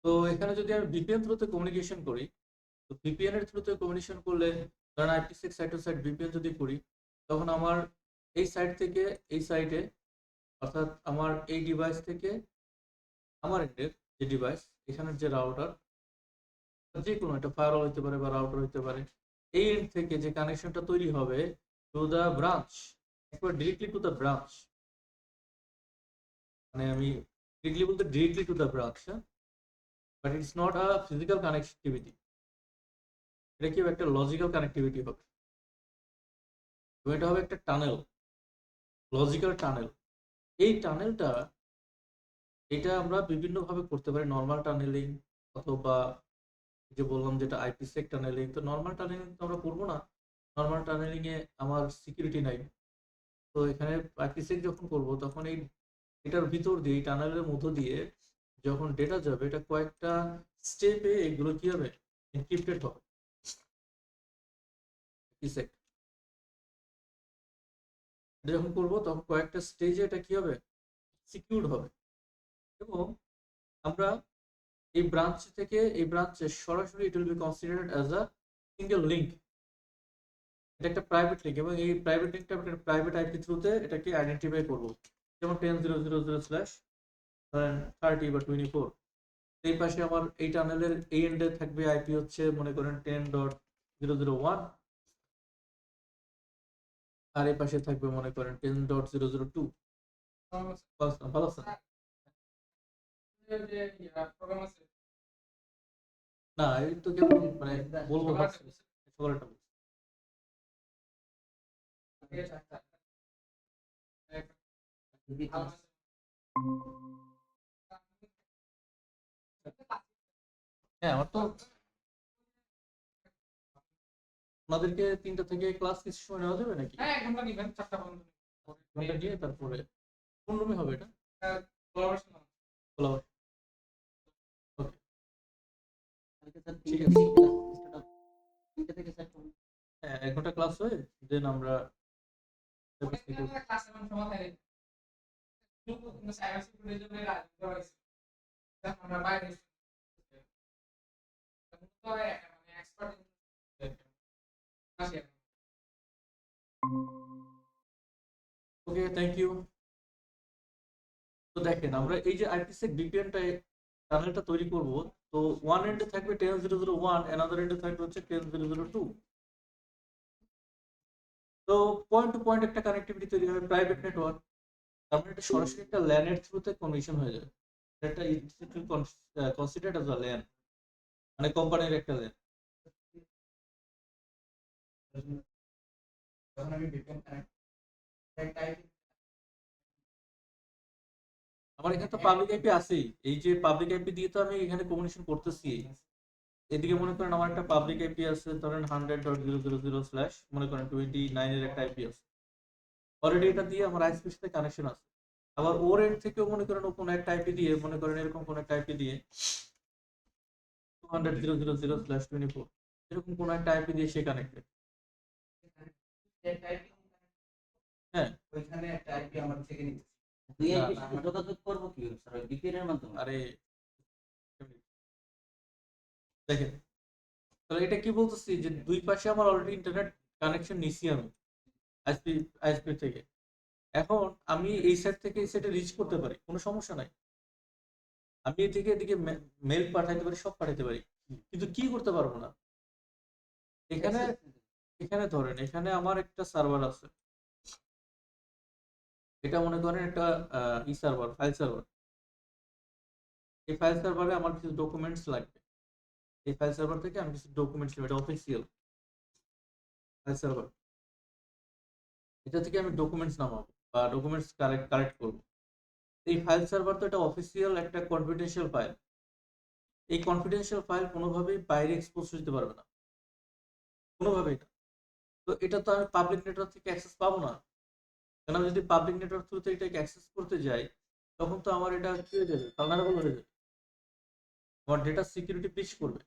তো এখানে যদি আমি ভিপিএন থ্রুতে কমিউনিকেশন করি, তো ভিপিএন এর থ্রুতে কমিউনিকেশন করলে ধরেন IP6 site two site VPN যদি করি, তখন আমার এই সাইট থেকে এই সাইটে, অর্থাৎ আমার এই ডিভাইস থেকে আমার এন্ডের যে ডিভাইস, এখানের যে রাউটার, যে কোনো একটা ফায়ারওয়াল হতে পারে বা রাউটার হতে পারে, এই এন্ড থেকে যে কানেকশনটা তৈরি হবে টু দ্য ব্রাঞ্চ, একবার ডিরেক্টলি টু দ্য ব্রাঞ্চ, মানে আমি ডিরেক্টলি বলতে directly to the branch, but it's not a physical connectivity, এটা কি একটা লজিক্যাল কানেক্টিভিটি হবে, এবং এটা হবে একটা টানেল, লজিক্যাল টানেল। এই টানেলটা, এটা আমরা বিভিন্নভাবে করতে পারি, নর্মাল টানেলিং অথবা যে বললাম যেটা IP6 টানেলিং। তো নর্মাল টানেলিং তো আমরা করবো না, নর্মাল টানেলিং এ আমার সিকিউরিটি নাই। তো এখানে IP6 যখন করব, তখন এই এটার ভিতর দিয়ে, টানেলের মধ্য দিয়ে যখন ডেটা যাবে, এটা কয়েকটা স্টেপে এগুলো কি হবে, এনক্রিপ্টেড হবে। IP6 এটা যখন করবো, তখন কয়েকটা স্টেজে এটা কি হবে, সিকিউরড হবে। এবং আমরা এই ব্রাঞ্চ থেকে এই ব্রাঞ্চে সরাসরি it will be considered as a single link. এটা একটা প্রাইভেট লিঙ্ক, এবং এই প্রাইভেট লিঙ্কটা আমরা প্রাইভেট আইপি থ্রুতে এটাকে আইডেন্টিফাই করবো। যেমন 10.0.0/30 বা 24। এই পাশে আমার এই টানেলের এই এন্ডে থাকবে আইপি হচ্ছে মনে করেন 10.0.0.1, আর এই পাশে থাকবে মনে করেন 10.0.0.2। ভালো আছে না? এই তো কেমন মানে বলবো ভাবছি, সকলটা বলছি। হ্যাঁ, আমার তো আপনাদেরকে 3টা থেকে ক্লাস কিছু সময় নেওয়া যাবে নাকি? হ্যাঁ, 1 ঘন্টা নিবেন, 4টা পর্যন্ত ঘন্টা নিয়ে তারপরে কোন রুমে হবে এটা? কোলাবরেশন। ওকে, ঠিক আছে। হ্যাঁ, 1 ঘন্টা ক্লাস হয়ে দেন আমরা ক্লাস এবং সমাধান সাইবার সিকিউরিটির জন্য রাজনীতি হয়েছে, আমরা বাইরে মানে এক্সপার্ট আসি। ওকে, থ্যাংক ইউ। তো দেখেন, আমরা এই যে আইপিসেক ভিপিএনটা টানেলটা তৈরি করব, তো ওয়ান এন্ডে থাকবে 10.0.0.1, অ্যানাদার এন্ডে থাকবে হচ্ছে 10.0.0.2। তো পয়েন্ট টু পয়েন্ট একটা কানেক্টিভিটি তৈরি হবে, প্রাইভেট নেটওয়ার্ক। তার মানে এটা সরাসরি একটা ল্যানের থ্রুতে কমিশন হয়ে যাবে। এটা কনসিডার্ড অ্যাজ আ ল্যান, মানে কোম্পানির একটা ল্যান। যখন আমি ভিপিএন কানেক্ট, আমার এখানে তো পাবলিক আইপি আছেই, এই যে পাবলিক আইপি দিয়ে তো আমি এখানে কমিউনিকেশন করতেছি। এদিকে মনে করেন আমার একটা পাবলিক আইপি আছে, ধরেন 100.0.0.0/ মনে করেন 29 এর একটা আইপি আছে, অলরেডি এটা দিয়ে আমার আইএসপির সাথে কানেকশন আছে। আবার ওর এন্ড থেকেও মনে করেন কোনো একটা আইপি দিয়ে, মনে করেন এরকম কোন একটা আইপি দিয়ে 200.0.0.0/24, এরকম কোন একটা আইপি দিয়ে সে কানেক্টেড। হ্যাঁ, ওইখানে একটা আইপি আমার থেকে নিতে দুই আইপির সাথে যোগাযোগ করব কি স্যার, ওই ভিপিএন এর মাধ্যমে? আরে দেখেন, তাহলে এটা কি বলতেছি যে দুই পাশে আমার অলরেডি ইন্টারনেট কানেকশন নিছি আমি আইএসপি আইএসপি থেকে। এখন আমি এই সাইড থেকে এই সাইডে রিচ করতে পারি, কোনো সমস্যা নাই। আমি এদিকে এদিকে মেল পাঠাইতে পারি, সব পাঠাইতে পারি, কিন্তু কি করতে পারবো না, এখানে এখানে ধরেন এখানে আমার একটা সার্ভার আছে, এটা মনে করেন একটা ই সার্ভার, ফাইল সার্ভার। এই ফাইল সার্ভারে আমার কিছু ডকুমেন্টস লাগবে, এই ফাইল সার্ভার থেকে আমি কিছু ডকুমেন্টস নেব, এটা অফিসিয়াল ফাইল সার্ভার। এটা থেকে আমি ডকুমেন্টস নামাবো বা ডকুমেন্টস কালেক্ট করবো। এই ফাইল সার্ভার তো এটা অফিসিয়াল একটা কনফিডেন্সিয়াল ফাইল, এই কনফিডেন্সিয়াল ফাইল কোনোভাবেই বাইরে এক্সপোজ হতে পারবে না, কোনোভাবেই না। তো এটা তো আমি পাবলিক নেটওয়ার্ক থেকে অ্যাক্সেস পাবো না, কারণ আমি যদি পাবলিক নেটওয়ার্ক থ্রুতে এটাকে অ্যাক্সেস করতে যাই, তখন তো আমার এটা কি হয়ে যাবে, vulnerable হয়ে যাবে, আমার ডেটা সিকিউরিটি ব্রিচ করবে,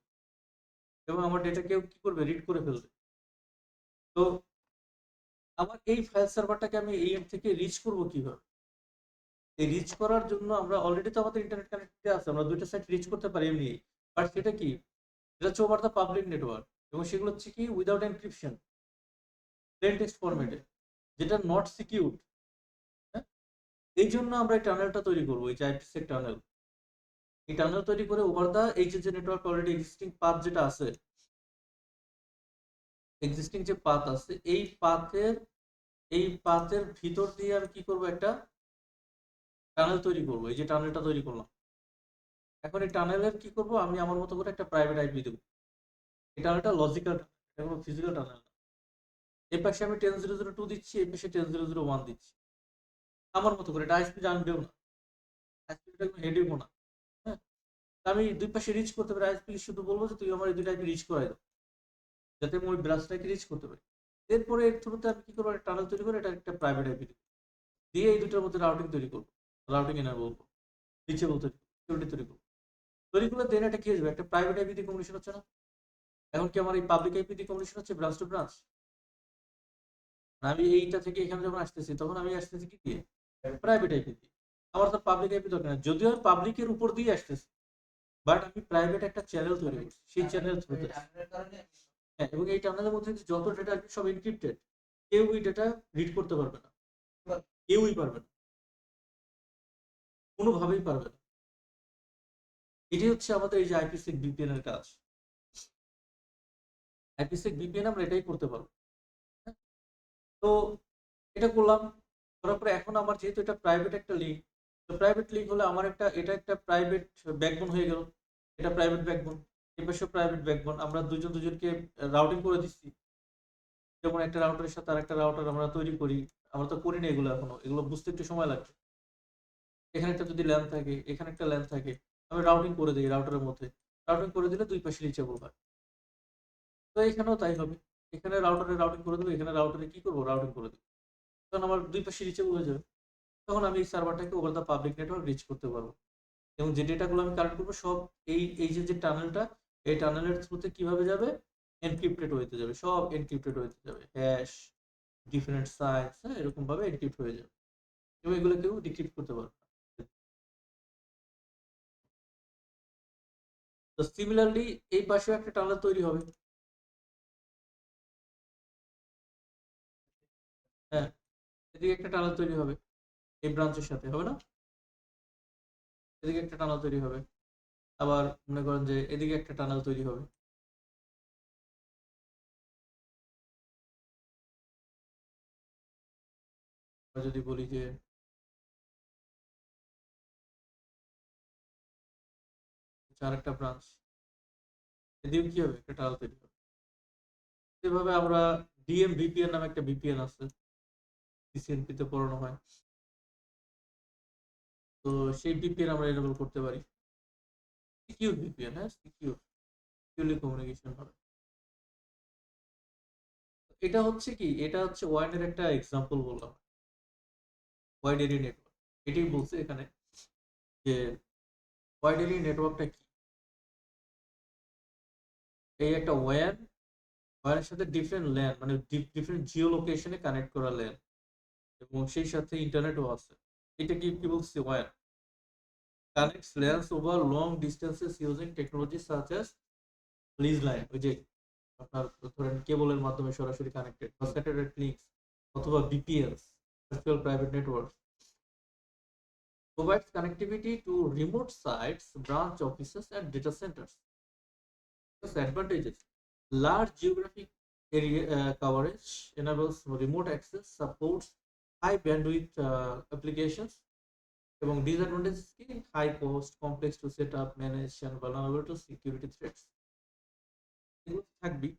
এবং আমার ডেটা কেউ কি করবে, রিড করে ফেলবে। তো আমার এই ফাইল সার্ভারটাকে আমি এই এন্ড থেকে রিচ করবো কিভাবে? এই রিচ করার জন্য আমরা অলরেডি তো আমাদের ইন্টারনেট কানেক্টিভিটি আছে, আমরা দুইটা সাইট রিচ করতে পারি এমনি। বাট সেটা কি, এটা হচ্ছে ওভার দ্য পাবলিক নেটওয়ার্ক, এবং সেগুলো হচ্ছে কি উইদাউট এনক্রিপশন, প্লেন টেক্সট ফরম্যাটে, যেটা নট সিকিউর। হ্যাঁ, এই জন্য আমরা এই টানেলটা তৈরি করবো, এই যে আইপিসেক টানেল। এই টানেল তৈরি করে ওভার দা এই যে নেটওয়ার্ক অলরেডি এক্সিস্টিং পাথ যেটা আছে, এক্সিস্টিং যে পাথ আছে, এই পাথের ভিতর দিয়ে আমি কি করব, একটা টানেল তৈরি করব। এই যে টানেলটা তৈরি করলাম, এখন এই টানেলের কি করব, আমি আমার মতো করে একটা প্রাইভেট আইপি দেবো। এই টানেলটা লজিক্যাল, এটা কোনো ফিজিক্যাল টানেল না। এই পাশে আমি 10.0.2 দিচ্ছি, এই পাশে 10.0.1 দিচ্ছি আমার মতো করে। এটা আইএসপি জানবেও না, আইএসপি হেডেও না। হ্যাঁ, আমি দুই পাশে রিচ করতে পারি। আইএসপি শুধু বলবো যে তুই আমার এই দুইটা আইপি রিচ করাই দাও, যাতে আমি ওই ব্রাঞ্চটাকে রিচ করতে পারি। এরপরে এর থ্রুতে আমি কি করবো, একটা টানেল তৈরি করে এটা একটা প্রাইভেট আইপি দিয়ে এই দুটোর মধ্যে রাউটিং তৈরি করবো, রাউটিং এনাবল করবো, রিচেবল তৈরি করবো, সিকিউরিটি তৈরি করবো। তৈরি করলে দেন এটা কি আসবে, একটা প্রাইভেট আইপি দিয়ে কমিউনিকেশন হচ্ছে না। এখন কি আমার এই পাবলিক আইপি দিয়ে কমিউনিকেশন হচ্ছে ব্রাঞ্চ টু ব্রাঞ্চ? আমি এইটা থেকে এখানে যখন আসতেছি, তখন আমি আসতেছি কি দিয়ে, প্রাইভেট আইপি দিয়ে। আমার তো পাবলিক আইপি দরকার নেই, যদিও আমি পাবলিকের উপর দিয়ে আসতেছি, বাট আমি প্রাইভেট একটা চ্যানেল তৈরি করছি, সেই চ্যানেল থ্রুতে। হ্যাঁ, এবং এই টানেলের মধ্যে যত ডেটা আসবে সব এনক্রিপ্টেড, কেউ এই ডেটা রিড করতে পারবে না, কেউই পারবে না, কোনোভাবেই পারবে না। এটি হচ্ছে আমাদের এই যে আইপিসেক ভিপিএন এর কাজ। আইপিসেক ভিপিএন আমরা এটাই করতে পারবো। হ্যাঁ, তো এটা করলাম, করার পরে এখন আমার যেহেতু এটা প্রাইভেট একটা লিঙ্ক, তো প্রাইভেট লিঙ্ক হলে আমার এটা একটা প্রাইভেট ব্যাকবোন হয়ে গেল। এটা প্রাইভেট ব্যাকবোন, এ পাশে প্রাইভেট ব্যাকবোন, আমরা দুজনকে রাউটিং করে দিচ্ছি। যেমন একটা রাউটারের সাথে আর একটা রাউটার আমরা তৈরি করি, আমরা তো করি না এগুলো এখনো, এগুলো বুঝতে একটু সময় লাগবে। এখানে একটা যদি ল্যান থাকে, এখানে একটা ল্যান থাকে, আমি রাউটিং করে দিই রাউটারের মধ্যে। রাউটিং করে দিলে দুই পাশে রিচেবল হয়। তো এখানেও তাই হবে, এখানে রাউটারে রাউটিং করে দেবো, এখানে রাউটারে কি করবো, রাউটিং করে দেবো, তখন আমার দুই পাশে রিচেবল হয়ে যাবে। তখন আমি এই সার্ভারটাকে over the public network reach করতে পারবো, এবং যে ডেটাগুলো আমি কালেক্ট করবো সব এই যে টানেলটা, এই টানেলের থ্রুতে কিভাবে যাবে, এনক্রিপ্টেড হইতে যাবে, সব এনক্রিপ্টেড হইতে যাবে, হ্যাশ, ডিফারেন্ট সাইজ, হ্যাঁ, এরকম ভাবে এনক্রিপ্ট হয়ে যাবে, এবং এগুলো কেউ ডিক্রিপ্ট করতে পারবে না। তো সিমিলারলি এই পাশেও একটা টানেল তৈরি হবে। হ্যাঁ, এদিকে একটা টানেল তৈরি হবে, এই ব্রাঞ্চের সাথে হবে না, এদিকে একটা টানেল তৈরি হবে। আবার মনে করেন যে এদিকে একটা টানেল তৈরি হবে। যদি বলি যে আরেকটা ব্রাঞ্চ, এদিকে কি হবে, একটা টানেল তৈরি হবে। এভাবে আমরা ডিএম ভিপিএন নামে একটা ভিপিএন আছে, সিসিএনপি তে পড়ানো হয়, তো সেই ভিপিএন আমরা এনেবল করতে পারি। সিকিউর ভিপিএন, হ্যাঁ, সিকিউরলি কমিউনিকেশন হবে। এটা হচ্ছে কি, এটা হচ্ছে ওয়াইনের একটা এক্সাম্পল বললাম, ওয়াইড এরিয়া নেটওয়ার্ক। এটাই বলছে এখানে যে ওয়াইড এরিয়া নেটওয়ার্কটা কি, এই একটা ওয়্যারের সাথে ডিফারেন্ট ল্যান, মানে ডিফারেন্ট জিও লোকেশনে কানেক্ট করা ল্যান, এবং সেই সাথে ইন্টারনেটও আছে। এটা কি বলছে, wire connects LANs over long distances using technology such as lease line, ওই যে আপনার ধরেন কেবলের মাধ্যমে সরাসরি কানেক্টেড, বা স্যাটেলাইট লিঙ্কস, অথবা BPLS, virtual private network, provides connectivity to remote sites, branch offices, and data centers. Advantages: large geographic area coverage enables remote access, supports high bandwidth applications, এবং disadvantages কি, high cost, complex to set up, manage, and vulnerable to security threats. এগুলো থাকবেই,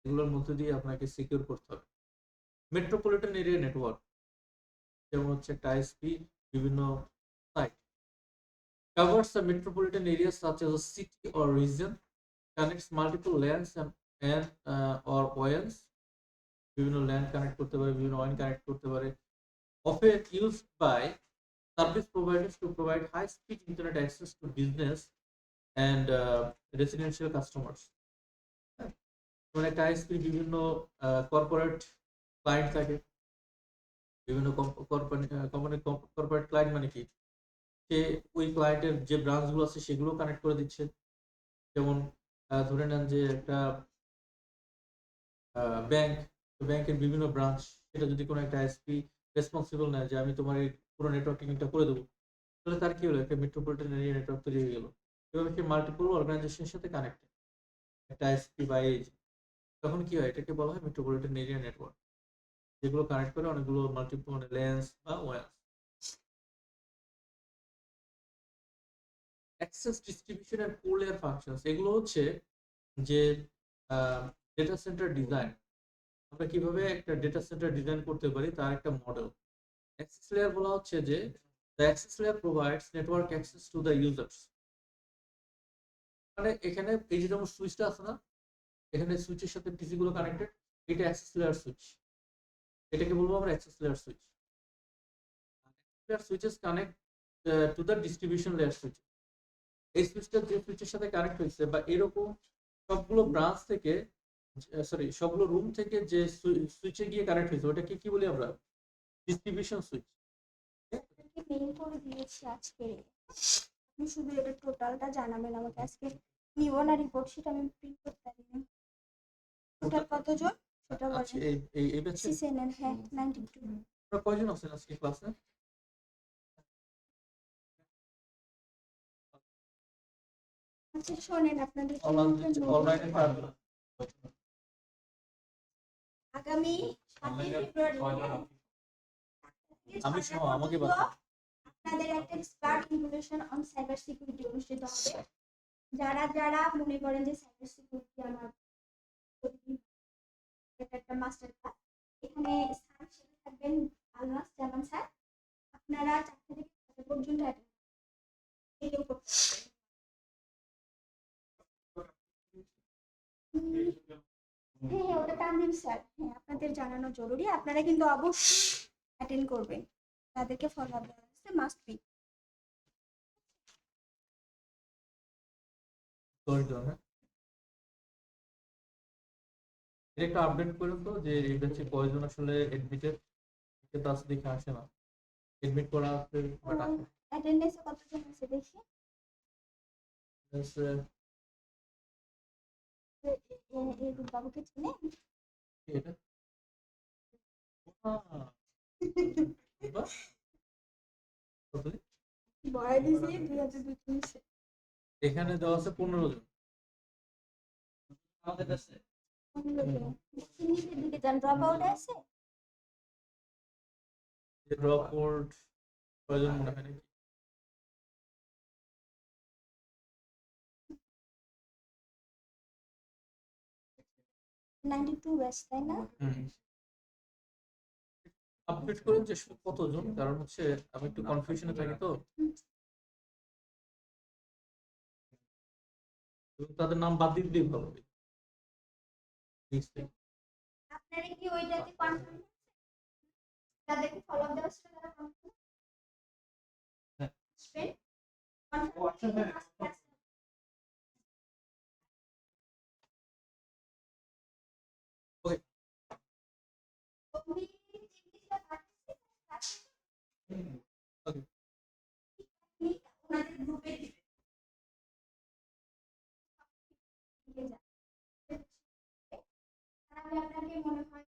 এগুলোর মধ্যে দিয়ে আপনাকে secure করতে হবে। মেট্রোপলিটন এরিয়া নেটওয়ার্ক, যেমন হচ্ছে একটা আইএসপি, বিভিন্ন site, covers the metropolitan areas such as a city or region, connects multiple lands and or ONs, বিভিন্ন ল্যান্ড কানেক্ট করতে পারে, বিভিন্ন ওয়ান কানেক্ট করতে পারে, often used by service providers to provide high speed internet access to business and residential customers. মানে একটা ISP বিভিন্ন corporate client থাকে, বিভিন্ন কোম্পানি, কর্পোরেট ক্লায়েন্ট মানে কি, সে ওই ক্লায়েন্টের যে ব্রাঞ্চগুলো আছে সেগুলো কানেক্ট করে দিচ্ছে। যেমন ধরে নেন যে একটা ব্যাংক, ব্যাংকের বিভিন্ন ব্রাঞ্চ, সেটা যদি কোনো একটা আইএসপি রেসপন্সিবল নেয় যে আমি তোমার এই পুরো নেটওয়ার্কিংটা করে দেবো, তাহলে তার কি হলো, একটা মেট্রোপলিটন এরিয়া নেটওয়ার্ক তৈরি হয়ে গেল। এভাবে সে মাল্টিপল অর্গানাইজেশনের সাথে কানেক্টেড, একটা আইএসপি বা এজ, তখন কি হয়, এটাকে বলা হয় মেট্রোপলিটন এরিয়া নেটওয়ার্ক, যেগুলো কানেক্ট করে অনেকগুলো মাল্টিপল মানে লেন্স বা ওয়্যার। অ্যাক্সেস ডিস্ট্রিবিউশন এর কোর লেয়ার ফাংশনস, এগুলো হচ্ছে যে ডেটা সেন্টার ডিজাইন, আমরা কিভাবে একটা ডেটা সেন্টার ডিজাইন করতে পারি তার একটা মডেল। অ্যাক্সেস লেয়ার বলা হচ্ছে যে the access layer provides network access to the users, মানে এখানে এই যে যেমন সুইচটা আছে না, এখানে সুইচের সাথে পিসি গুলো কানেক্টেড, এটা অ্যাক্সেস লেয়ার সুইচ, এটাকে বলবো আমরা access layer switch. Layer switches connect to the distribution layer switch, এই সুইচটা যে সুইচের সাথে কানেক্ট হয়েছে বা এরকম সবগুলো ব্রাঞ্চ থেকে, সরি সবগুলো রুম থেকে যে সুইচে গিয়ে কানেক্ট হয়েছে ওটাকে কি বলি আমরা, ডিস্ট্রিবিউশন সুইচ। আপনাকে মেইল করে দিয়েছি আজকে, আপনি শুধু এটা টোটালটা জানাবেন আমাকে। আজকে নিব না রিপোর্ট শিট, আমি প্রিন্ট করতে পারিনি। টোটাল কতজন সেটা আচ্ছা বলেন। এই ব্যাচে সিসিএনএন হ্যাঁ 92। আপনারা কয়জন আছেন আজকে ক্লাসে? আচ্ছা শোনেন, আপনাদের অনলাইনে আগামী 7 ফেব্রুয়ারি আমি সহ আমাকে বাদ আপনাদের একটা spark information on cyber security অনুষ্ঠিত হবে। যারা যারা মনে করেন যে সাইবার সিকিউরিটি আমার একটা মাস্টার ক্লাস, এখানে স্যার হিসেবে থাকবেন আলমাস জামান স্যার। আপনারা 4টা থেকে 5টা পর্যন্ত এটাও করতে পারবেন। হ্যাঁ হ্যাঁ ওটা তানভীর স্যার, হ্যাঁ আপনাদের জানানো জরুরি, আপনারা কিন্তু অবশ্যই অ্যাটেন্ড করবেন, তাদেরকে ফলো আপ দেওয়া হচ্ছে, মাস্ট বি। একটা আপডেট করুন তো যে এই ব্যাচে কয়জন আসলে এডমিটেড, এটা আজ দেখে আসে না, এডমিট করা আছে বাট আসে অ্যাটেন্ডেন্সে কতজন আছে দেখি। এই বাবুকে চিনে এটা বড় দিয়েছে 2002 এখানে দেওয়া আছে 15 জন আমাদের কাছে। 15 জন। নিচের দিকে যান, ড্রপ আউট আছে। ড্রপ আউট কয়জন মনে হয় নাকি? 92 ব্যাচ তাই না? আপডেট করুন যে কতজন, কারণ হচ্ছে আমি একটু কনফিউশনে থাকি তো, এবং তাদের নাম বাদ দিয়ে দিলেই ভালো হবে। আপনারা কি ওইটাতে কনফার্ম তাদেরকে ফলো আপ দেওয়া ছিল, তারা কনফার্ম হ্যাঁ। স্ট্রেট ও আচ্ছা হ্যাঁ। ওকে ওকে ওনাদের গ্রুপে আপনাকে মনে হয়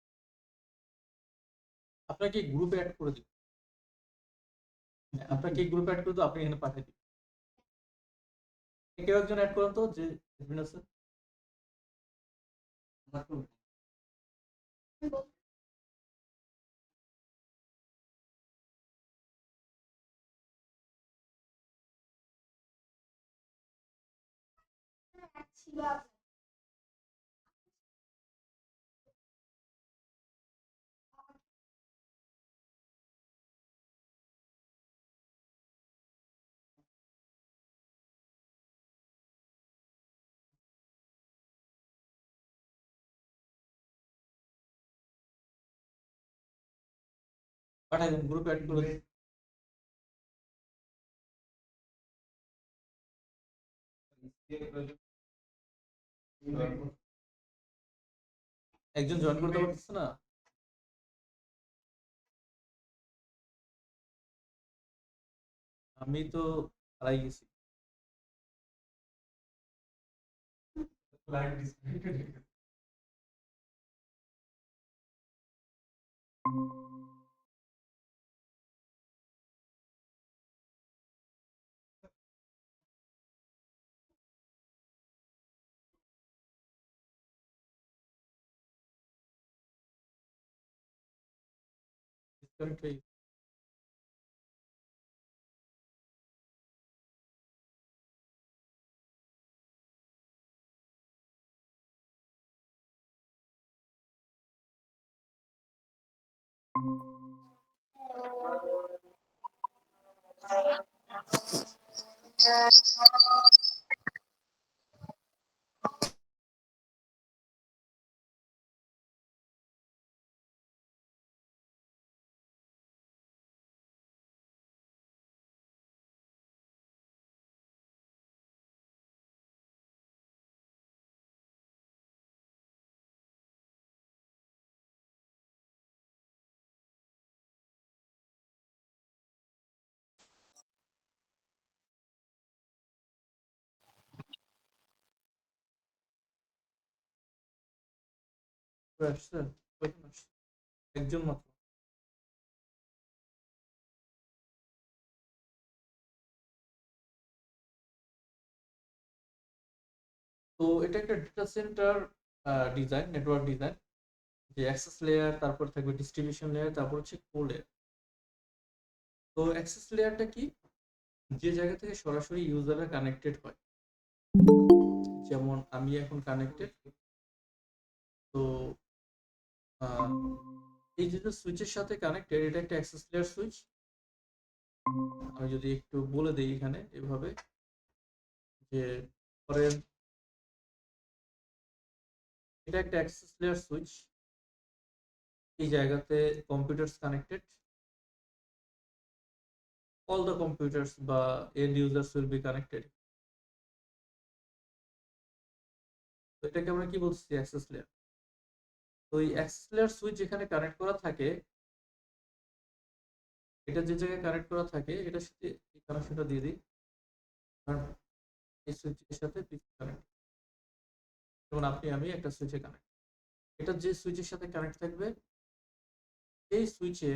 আপনাকে গ্রুপে অ্যাড করে দিন, আপনাকে গ্রুপে অ্যাড করে দিন, আপনি এখানে পাঠিয়ে দিন। কেউ একজন অ্যাড করেন তো যে অ্যাডমিন আছে। ছিল পাঠিয়ে দিন, গ্রুপে অ্যাড করে দিন। একজন জয়েন করতে পারতেছে না। আমি তো হারাই গেছি। Line disconnected. ডিসকানেক্ট হয়ে গেছে। আসছে, কয়জন আসছে? একজন মাত্র। তো এটা একটা data centre design, network design, যে অ্যাক্সেস লেয়ার, তারপর থাকবে ডিস্ট্রিবিউশন লেয়ার, তারপর হচ্ছে কোর লেয়ার। তো অ্যাক্সেস লেয়ারটা কি? যে জায়গা থেকে সরাসরি ইউজাররা কানেক্টেড হয়। যেমন আমি এখন কানেক্টেড। তো এই যে সুইচের সাথে কানেক্টেড, এটা একটা অ্যাক্সেস লেয়ার সুইচ। আমি যদি একটু বলে দেই এখানে এভাবে, যে ধরেন এটা একটা অ্যাক্সেস লেয়ার সুইচ। এই জায়গাতে computers connected, all the computers বা end users will be connected. তো এটাকে আমরা কি বলছি? Access layer. তো এই অ্যাক্সেস লেয়ার সুইচ যেখানে কানেক্ট করা থাকে, এটা যে জায়গায় কানেক্ট করা থাকে এটার সাথে এই কানেকশনটা দিয়ে দিই। কারণ এই সুইচের সাথে কানেক্ট, যেমন আপনি আমি একটা সুইচে কানেক্ট। এটা যে সুইচের সাথে কানেক্ট থাকবে, এই সুইচে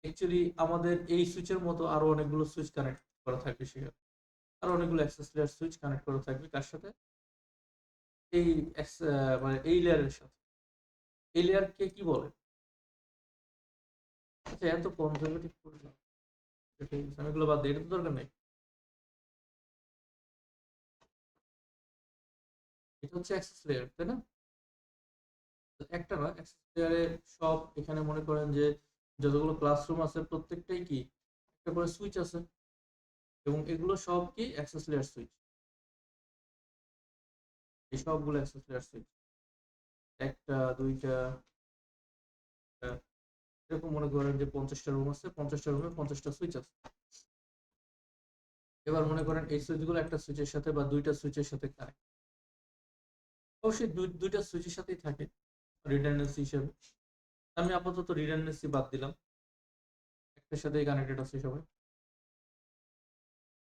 অ্যাকচুয়ালি আমাদের এই সুইচের মতো আরো অনেকগুলো সুইচ কানেক্ট করা থাকবে সেখানে। আরো অনেকগুলো অ্যাক্সেস লেয়ার সুইচ কানেক্ট করা থাকবে কার সাথে? এই মানে এই লেয়ারের সাথে। এই লেয়ারকে কি বলে? আচ্ছা, এত কনজারভেটিভ করলাম, আমি এগুলো বাদ দিই, এটা তো দরকার নেই। এটা হচ্ছে অ্যাক্সেস লেয়ার, তাই না? তো একটা না, অ্যাক্সেস লেয়ারে সব, এখানে মনে করেন যে যতগুলো ক্লাসরুম আছে প্রত্যেকটাই কি একটা করে সুইচ আছে, এবং এগুলো সব কি অ্যাক্সেস লেয়ার সুইচ। এই সবগুলো অ্যাক্সেস লেয়ার সুইচ, একটা দুইটা এরকম মনে করেন যে 50টা রুম আছে, 50টা রুমে 50টা সুইচ আছে। এবার মনে করেন এই সুইচগুলো একটা সুইচের সাথে বা দুইটা সুইচের সাথে কানেক্ট, অবশ্যই দুইটা সুইচের সাথেই থাকে রিডান্ডেন্সি হিসেবে। আমি আপাতত রিডান্ডেন্সি বাদ দিলাম, একটার সাথেই কানেক্টেড আছে সবাই।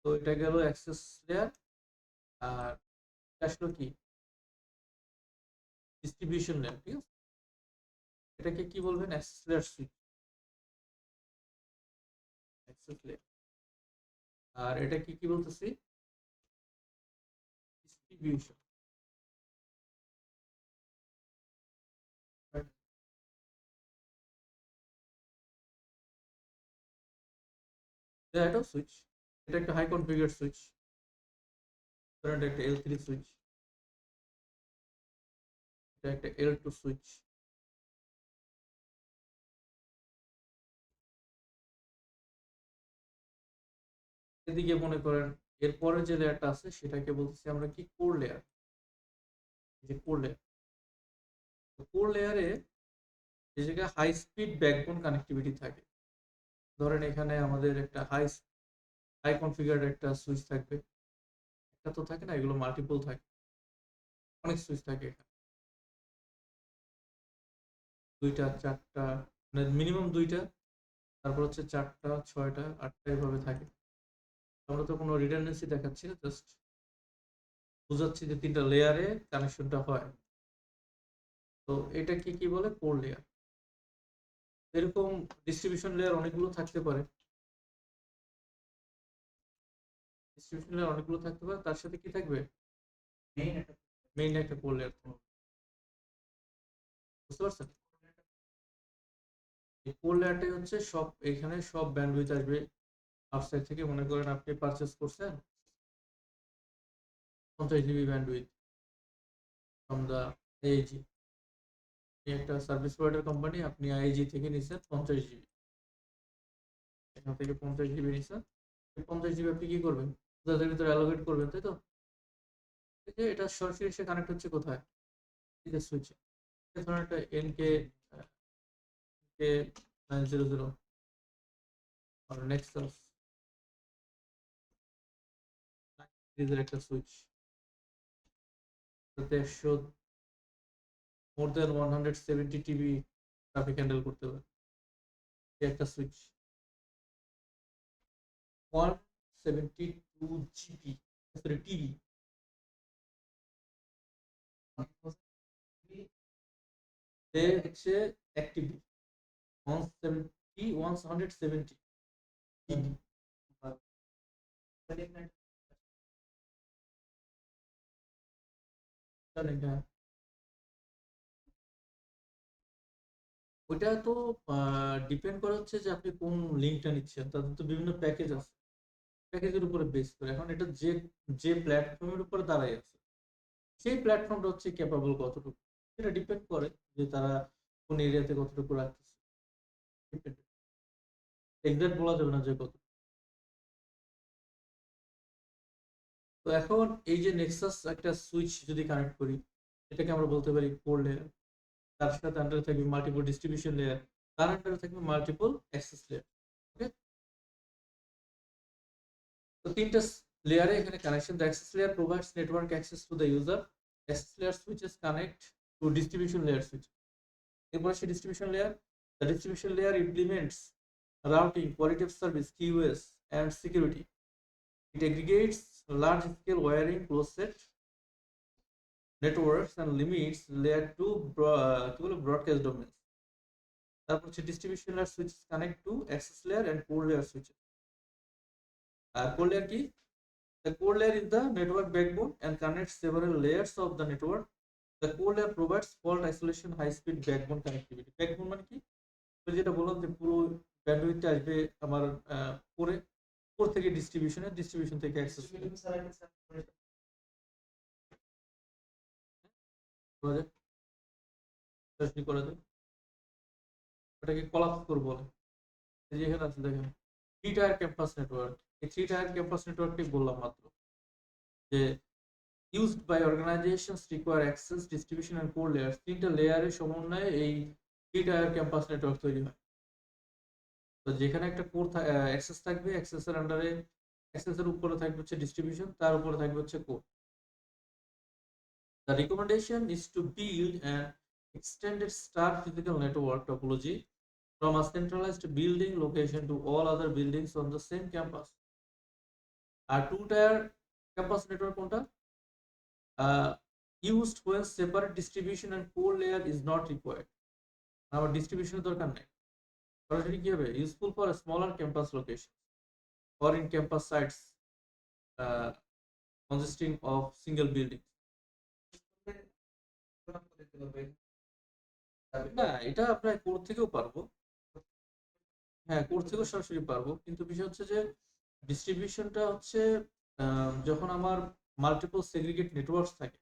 তো এটা গেল অ্যাক্সেস লেয়ার। আর আসলো কি? ডিস্ট্রিবিউশন লেয়ার, ঠিক আছে? এটাকে কি বলবেন? Access layer switch, access layer. আর এটা কি বলতেছি? ডিস্ট্রিবিউশন। এটাও সুইচ, এটা একটা হাই কনফিগার সুইচ, ধরেন এটা একটা L3 সুইচ, এটা একটা L2 সুইচ। এদিকে মনে করেন এরপরে যে লেয়ারটা আছে সেটাকে বলতেছি আমরা কি? Core layer. যে কোর লেয়ার, কোর লেয়ারে যে জায়গায় হাই স্পিড ব্যাকবোন কানেক্টিভিটি থাকে, ধরেন এখানে আমাদের একটা হাই কনফিগার একটা সুইচ থাকবে। একটা তো থাকে না, এগুলো মাল্টিপল থাকে, অনেক সুইচ থাকে এখানে, দুইটা চারটা, মানে মিনিমাম দুইটা, তারপর হচ্ছে চারটা ছয়টা আটটা এভাবে থাকে। আমরা তো কোনো রিডান্ডেন্সি দেখাচ্ছি না, জাস্ট বুঝাচ্ছি যে 3টা লেয়ারে কানেকশনটা হয়। তো এটা কি বলে? Core layer. এরকম ডিস্ট্রিবিউশন লেয়ার অনেকগুলো থাকতে পারে। ডিস্ট্রিবিউশন লেয়ার অনেকগুলো থাকতে পারে, তার সাথে কি থাকবে? মেইন একটা কোর লেয়ার থাকবে। বুঝতে পারছেন? এই কোর লেয়ারটাই হচ্ছে সব, এখানে সব ব্যান্ডউইথ আসবে আউটসাইড থেকে। মনে করেন আপনি পারচেজ করছেন 50 GB bandwidth from the IAG. একটা সার্ভিস প্রোভাইডার কোম্পানি, আপনি আইএজি থেকে নিছেন 50 জিবি, এখান থেকে 50 জিবি নিছেন। 50 জিবি আপনি কি করবেন? তাদের ভিতরে অ্যালোকেট করবেন, তাই তো? এই যে এটা সরাসরি এসে কানেক্ট হচ্ছে কোথায়? এই যে সুইচে। ধরুন একটা এনকে কে 900 আর নেক্সাস সিরিজের একটা সুইচ, যাতে মোর দেন 170 টিবি ট্রাফিক হ্যান্ডেল করতে পারে। এই একটা সুইচ 172 জিবি, সরি টিবি, হচ্ছে 1 টিবি, 170 জিবি। জানেন, হ্যাঁ। ওইটা তো ডিপেন্ড করে হচ্ছে যে আপনি কোন লিঙ্কটা নিচ্ছেন, তাদের তো বিভিন্ন প্যাকেজ আছে, প্যাকেজের উপরে বেস করে। এখন এটা যে যে প্ল্যাটফর্মের উপরে দাঁড়াই আছে, সেই প্ল্যাটফর্মটা হচ্ছে ক্যাপাবল কতটুকু, সেটা ডিপেন্ড করে যে তারা কোন এরিয়াতে কতটুকু রাখতেছে। এক্সাক্ট বলা যাবে না যে কত। তো এখন এই যে নেক্সাস একটা সুইচ যদি কানেক্ট করি, এটাকে আমরা বলতে পারি কোর লেয়ার। তার সাথে আন্ডারে থাকবে মাল্টিপল ডিস্ট্রিবিউশন লেয়ার, তার আন্ডারে থাকবে মাল্টিপল অ্যাক্সেস লেয়ার। ওকে, তো 3টা লেয়ারে এখানে connection. The access layer provides network access to the user. Access layer switches connect two distribution layer switch. এরপর আসে distribution layer. The distribution layer implements routing, quality of service, QoS, and security. It aggregates large-scale wiring, closed-set networks, and limits layer 2 broadcast domains. তারপর হচ্ছে distribution layer switches connect to access layer and core layer switches. আর core layer কি? The core layer is the network backbone and connects several layers of the network. The core layer provides fault isolation, high-speed backbone connectivity. Backbone মানে কি? ওই যেটা বললাম যে পুরো ব্যান্ডউইথটা আসবে আমার কোরে, কোর থেকে ডিস্ট্রিবিউশনে, ডিস্ট্রিবিউশন থেকে অ্যাক্সেস করা যায়, সরাসরি করা যায়। ওটাকে কলাপস কোর বলে। এই যে এখানে আছে দেখেন, 3 টায়ার ক্যাম্পাস নেটওয়ার্ক। এই 3 টায়ার ক্যাম্পাস নেটওয়ার্কটি বললাম মাত্র যে used by organizations require access, distribution and core layers. 3টা লেয়ারের সমন্বয়ে এই 3 টায়ার ক্যাম্পাস নেটওয়ার্ক তৈরি হয়। তো যেখানে একটা কোর অ্যাক্সেস থাকবে, অ্যাক্সেসের আন্ডারে, অ্যাক্সেসের উপরে থাকবে হচ্ছে ডিস্ট্রিবিউশন, তার উপরে থাকবে হচ্ছে core. The recommendation is to build an extended star physical network topology from a centralized building location to all other buildings on the same campus. আর 2 টায়ার ক্যাম্পাস নেটওয়ার্ক কোনটা? Used when separate distribution and core layer is not required. আমার ডিস্ট্রিবিউশনের দরকার নাই। সরাসরি কি হবে? Useful for smaller campus location or in campus sites uh, consisting of single building. না, এটা আপনার কোর থেকেও পারবো। হ্যাঁ, কোর থেকেও সরাসরি পারবো, কিন্তু বিষয় হচ্ছে যে ডিস্ট্রিবিউশনটা হচ্ছে যখন আমার মাল্টিপল সেগ্রিগেট নেটওয়ার্কস থাকে,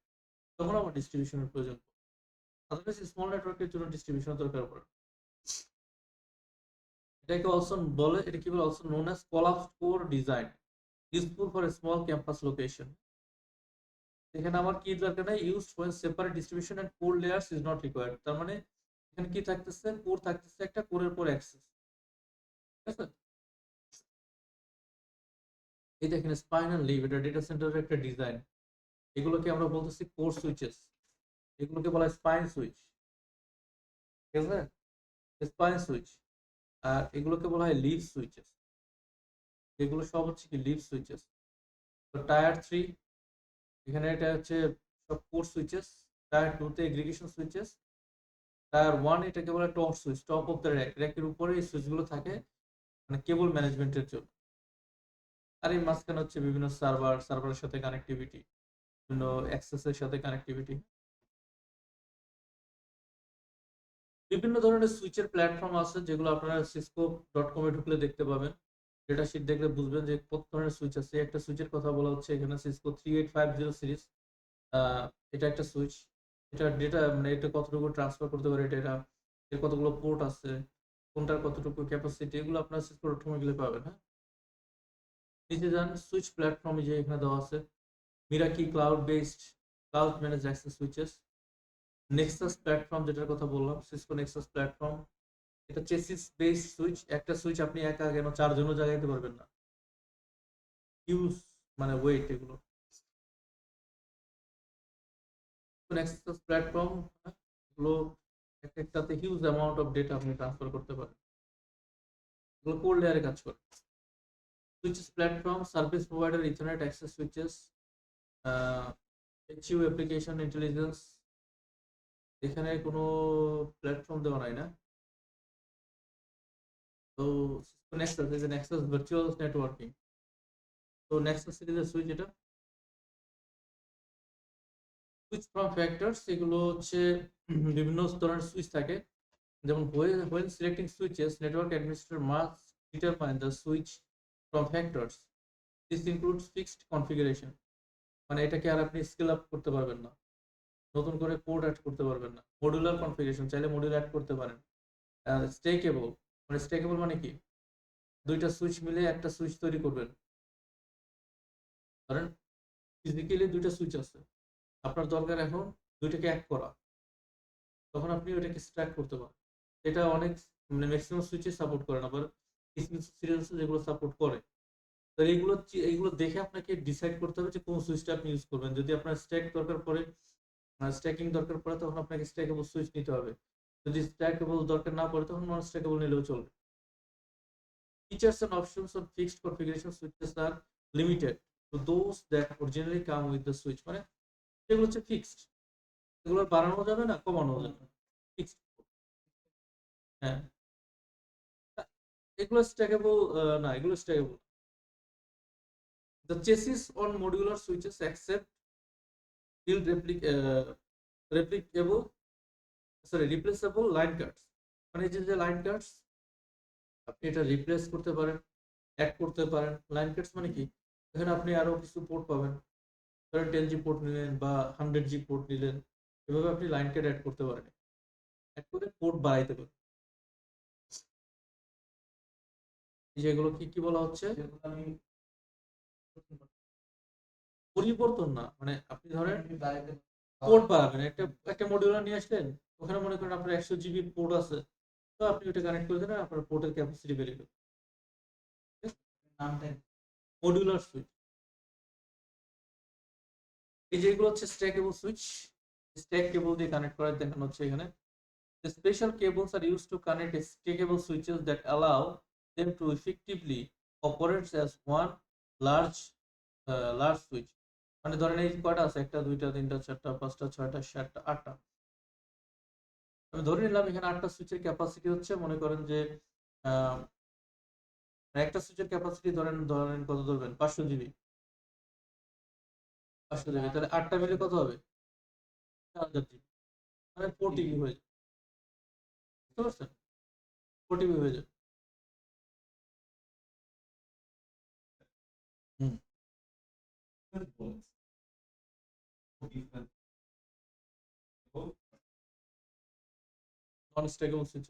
তখন আমার ডিস্ট্রিবিউশনের প্রয়োজন। আদারওয়াইজ স্মল নেটওয়ার্কের জন্য ডিস্ট্রিবিউশন দরকার পড়ে। এটাকে অলসো বলে, এটা কি বলে? Also known as collapsed core design, useful for small campus location. এখানে আমার কি দরকার নাই? Used when separate distribution and core layers is not required। তার মানে এখানে কি থাকতেছে? কোর থাকতেছে একটা, কোরের পর অ্যাক্সেস। ঠিক আছে? এই দেখেন স্পাইনাল লিভ, এটা ডেটা সেন্টারের একটা ডিজাইন। এগুলোকে আমরা বলতেছি কোর সুইচেস, এগুলোকে বলা হয় স্পাইন সুইচ। ঠিক আছে? Spine switch. আর এগুলোকে বলা হয় লিভ সুইচেস। এগুলো সব হচ্ছে কি লিভ সুইচেস। তো টায়ার 3 এখানে এটা হচ্ছে সব কোর সুইচেস। টায়ার 2 তে এগ্রিগেশন সুইচেস। টায়ার 1 এটাকে বলে top switch, top of the rack, র্যাকের উপরে এই সুইচগুলো থাকে মানে কেবল ম্যানেজমেন্টের জন্য। আর এই মাঝখানে হচ্ছে বিভিন্ন সার্ভারের সাথে কানেক্টিভিটি, বিভিন্ন অ্যাক্সেসের সাথে কানেক্টিভিটি। বিভিন্ন ধরনের সুইচের প্ল্যাটফর্ম আছে যেগুলো আপনারা cisco.com এ ঢুকলে দেখতে পাবেন। ডেটা শিট দেখলে বুঝবেন যে কত ধরনের সুইচ আছে। একটা সুইচের কথা বলা হচ্ছে এখানে সিসকো 3850 সিরিজ। এটা একটা সুইচ। এটা ডেটা মানে এটা কতটুকু ট্রান্সফার করতে পারে ডেটা, এর কতগুলো পোর্ট আছে, কোনটার কতটুকু ক্যাপাসিটি, এগুলো আপনার cisco.com এ গেলে পাবেন। হ্যাঁ, নিচে যান, সুইচ প্ল্যাটফর্ম যে এখানে দেওয়া আছে, Meraki cloud based cloud manage access switches. Nexus platform যেটার কথা বললাম, সিসকো নেক্সাস প্ল্যাটফর্ম। এটা চেসিস বেস সুইচ। একটা সুইচ আপনি একা কেন 4 জনও জাগাইতে পারবেন না, হিউজ মানে ওয়েট এগুলো। নেক্সাস প্ল্যাটফর্ম এগুলো এক একটাতে হিউজ অ্যামাউন্ট অফ ডেটা আপনি ট্রান্সফার করতে পারেন, এগুলো কোল্ড লেয়ারে কাজ করে। Switches platform, service provider, ethernet access switches, HU application intelligence. এখানে কোনো প্ল্যাটফর্ম দেওয়া নাই না। তো Nexus is Nexus virtual networking. তো নেক্সাস সিরিজের সুইচ এটা। সুইচ ফর্ম ফ্যাক্টরস এগুলো হচ্ছে বিভিন্ন ধরনের সুইচ থাকে, যেমন when selecting switches network administrator must determine the switch form factors. This includes fixed configuration, মানে এটাকে আর আপনি স্কেল আপ করতে পারবেন না, নতুন করে পোর্ট অ্যাড করতে পারবেন না। মডুলার কনফিগারেশন, চাইলে মডিউল অ্যাড করতে পারেন। স্টেকেবল, মানে স্টেকেবল মানে কি, দুইটা সুইচ মিলে একটা সুইচ তৈরি করবেন। ধরেন ফিজিক্যালি দুইটা সুইচ আছে, আপনার দরকার এখন দুইটাকে এক করা, তখন আপনি ওইটাকে স্ট্যাক করতে পারেন। এটা অনেক মানে ম্যাক্সিমাম সুইচে সাপোর্ট করে না, আবার কিছু কিছু সিরিয়াল যেগুলো সাপোর্ট করে। তো এইগুলো দেখে আপনাকে ডিসাইড করতে হবে যে কোন সুইচটা আপনি ইউজ করবেন। যদি আপনার স্ট্যাক দরকার পড়ে, স্ট্যাকিং দরকার পড়ে, তখন আপনাকে স্ট্যাকেবল সুইচ নিতে হবে। যদি স্ট্যাকেবল দরকার না পড়ে, তখন নন স্ট্যাকেবল নিলেও চলবে। Features and options of fixed configuration switches are limited to those that originally come with the switch, মানে সেগুলো হচ্ছে ফিক্সড, এগুলো বাড়ানো যাবে না, কমানো যাবে না, ফিক্সড। হ্যাঁ, এগুলো স্ট্যাকেবল না, এগুলো স্ট্যাকেবল। The chassis on modular switches accept field replicable, sorry, replaceable line cards, মানে যে লাইন কার্ডস আপনি এটা রিপ্লেস করতে পারেন, অ্যাড করতে পারেন। লাইন কার্ডস মানে কি, এখানে আপনি আরো কিছু পোর্ট পাবেন, ধরেন 10G পোর্ট নিলেন বা 100G পোর্ট নিলেন, এভাবে আপনি লাইন কার্ড অ্যাড করতে পারেন, অ্যাড করে পোর্ট বাড়াইতে পারেন। যেগুলো কি কি বলা হচ্ছে, পরিবর্তন না, মানে আপনি ধরেন পোর্ট বাড়াবেন, একটা একটা মডিউলার নিয়ে আসলেন, ওখানে মনে করেন আপনার 100 GB পোর্ট আছে, তো আপনি ওটা কানেক্ট করে দেন, আপনার পোর্টের ক্যাপাসিটি বেড়ে গেল। Modular switch. এই যেগুলো হচ্ছে স্ট্যাকেবল সুইচ, স্ট্যাক কেবল দিয়ে কানেক্ট করা দেখানো হচ্ছে এখানে। The special cables are used to connect stackable switches that allow them to effectively operate as one large large switch. মানে ধরেন এই কয়টা আছে, একটা দুইটা তিনটা চারটা পাঁচটা ছয়টা সাতটা আটটা, আমি ধরে নিলাম এখানে আটটা সুইচের ক্যাপাসিটি হচ্ছে, মনে করেন যে আহ, একটা সুইচের ক্যাপাসিটি ধরেন ধরেন কত ধরবেন, 500 GB। 500 GB তাহলে আটটা মিলে কত হবে, 4000 GB, মানে 4 TB হয়ে যাবে। বুঝতে পারছেন, 4 TB হয়ে যাবে। হুম, নন স্ট্যাকেবল সুইচ।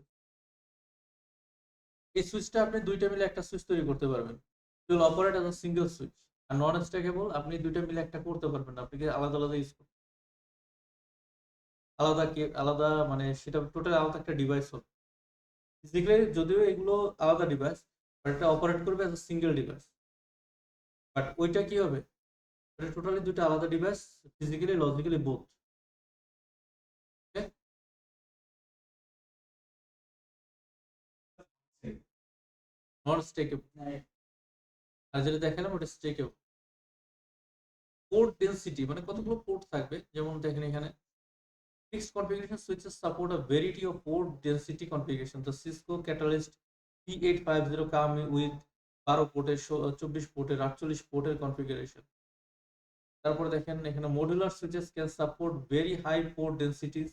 এই সুইচটা আপনি দুইটা মিলে একটা সুইচ তৈরি করতে পারবেন, will operate as a single switch. আর নন স্ট্যাকেবল আপনি দুইটা মিলে একটা করতে পারবেন না, আপনাকে আলাদা আলাদা ইউজ করতে, আলাদা কে আলাদা, মানে সেটা টোটাল আলাদা একটা ডিভাইস হবে। ফিজিক্যালি যদিও এগুলো আলাদা ডিভাইস, বাট এটা অপারেট করবে as a single device. But ওইটা কি হবে, এটা টোটালি দুইটা আলাদা ডিভাইস, ফিজিক্যালি লজিক্যালি বোথ। নন স্ট্যাকেবল আর যেটা দেখালাম ওটা স্টেকেও। পোর্ট ডেন্সিটি মানে কতগুলো পোর্ট থাকবে, যেমন দেখেন এখানে fixed configuration switches support a variety of port density configuration. The Cisco Catalyst P850 come with 12 পোর্টের 24 পোর্টের 48 পোর্টের কনফিগারেশন। তারপরে দেখেন এখানে modular switches can support very high port densities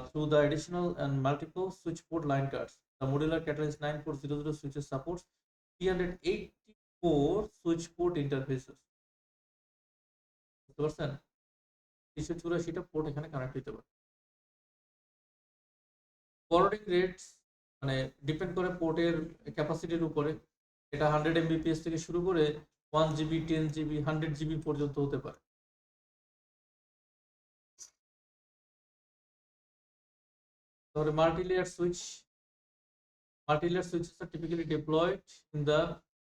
through the additional and multiple switch port line cards. The modular Catalyst 9400 switches supports 384 switch port interfaces. বুঝতে পারছেন? 384টা port এখানে connect হতে পারে। ফরওয়ার্ডিং রেটস মানে ডিপেন্ড করে পোর্টের ক্যাপাসিটির উপরে। এটা 100 mbps থেকে শুরু করে 1 GB 10 GB 100 GB পর্যন্ত হতে পারে। তাহলে multi-layer switches are typically deployed in the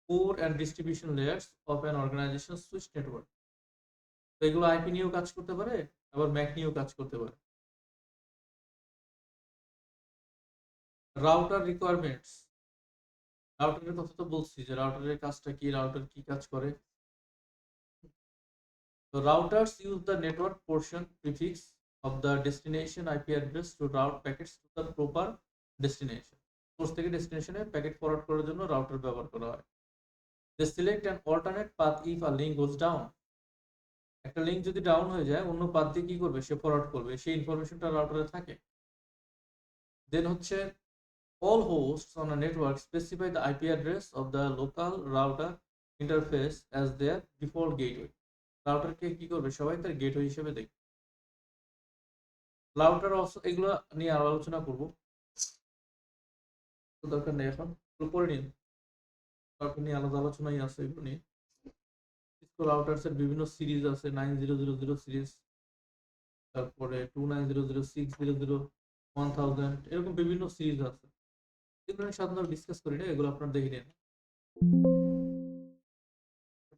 core and distribution layers of an organization's switch network. তো এগুলো আইপি নিয়েও কাজ করতে পারে, আবার ম্যাক নিয়েও কাজ করতে পারে। রাউটার রিকোয়ারমেন্টস, রাউটারের কথা তো বলছি যে রাউটারের কাজটা কি, রাউটার কি কাজ করে। তো routers use the network portion prefix of the destination IP address to route packets to the proper destination. Source থেকে ডেস্টিনেশনে প্যাকেট ফরওয়ার্ড করার জন্য রাউটার ব্যবহার করা হয়। They select an alternate path if a link goes down. একটা link যদি down হয়ে যায়, অন্য পাথ দিয়ে কি করবে, সে ফরওয়ার্ড করবে, সেই ইনফরমেশনটা রাউটারে থাকে। দেন হচ্ছে all hosts on a network specify the IP address of the local router interface as their default gateway. রাউটারকে কি করবে, সবাই তার গেটওয়ে হিসেবে দেখবে। রাউটার এগুলো নিয়ে আরো আলোচনা করবো, দরকার নেই এখন, পরে নিন। রাউটার নিয়ে আলাদা আলোচনাই আছে এগুলো নিয়ে। রাউটার্স এর বিভিন্ন সিরিজ আছে, 9000 সিরিজ, তারপরে 29000 600 1000, এরকম বিভিন্ন সিরিজ আছে। এগুলো নিয়ে সাধারণত ডিসকাস করি না, এগুলো আপনারা দেখে নিন।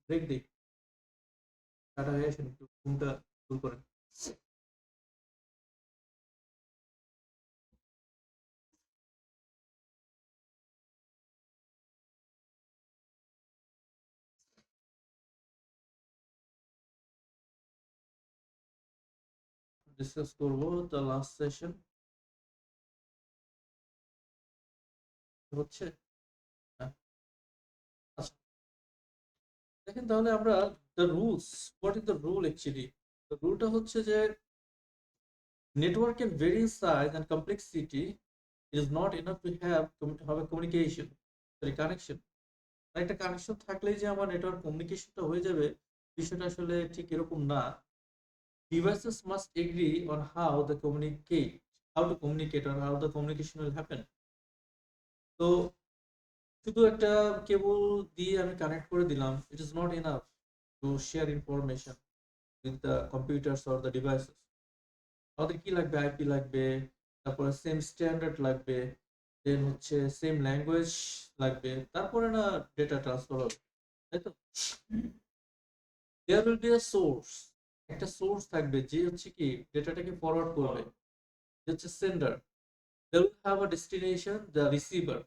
ব্রেক দিই, টাটা হয়ে আসেন, একটু ঘুমটা দূর করেন। ডিসকাস করবো দ্য লাস্ট সেশন হচ্ছে। হ্যাঁ, আচ্ছা দেখেন তাহলে আমরা the rules, what is the rule actually. The রুলটা হচ্ছে যে network can vary in size and complexity. It is not enough to have a communication, sorry, connection. একটা কানেকশন থাকলেই যে আমার নেটওয়ার্ক কমিউনিকেশনটা হয়ে যাবে, বিষয়টা আসলে ঠিক এরকম না। Devices must agree on how to communicate or how the communication will happen. তো শুধু একটা কেবল দিয়ে আমি কানেক্ট করে দিলাম, it is not enough to share information with the computers or the devices. আমাদের কি লাগবে, আইপি লাগবে, তারপরে সেম স্ট্যান্ডার্ড লাগবে, দেন হচ্ছে সেম ল্যাঙ্গুয়েজ লাগবে, তারপরে না ডেটা ট্রান্সফার হবে, তাই তো। There will be a source, একটা সোর্স থাকবে যে হচ্ছে কি ডেটাটাকে ফরওয়ার্ড করবে, যে হচ্ছে sender. They will have a destination, the receiver,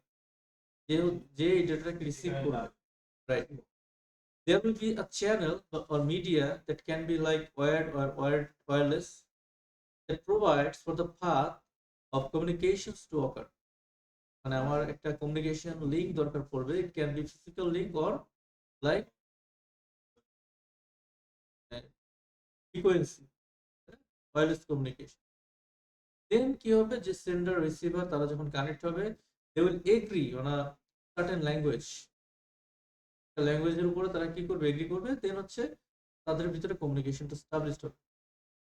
যে এই ডেটাটাকে রিসিভ করবে, right. There will be a channel or media that can be like wired or wireless that provides for the path of communications to occur. মানে আমার একটা communication link দরকার পড়বে, it can be physical link or like frequency, wireless communication. Then কি হবে, যে sender receiver তারা যখন কানেক্ট হবে, they will agree on a certain language, ল্যাঙ্গুয়েজের উপরে তারা কি করবে, এগ্রি করবে, দেন হচ্ছে তাদের ভিতরে কমিউনিকেশনটা স্টাবলিশড হবে।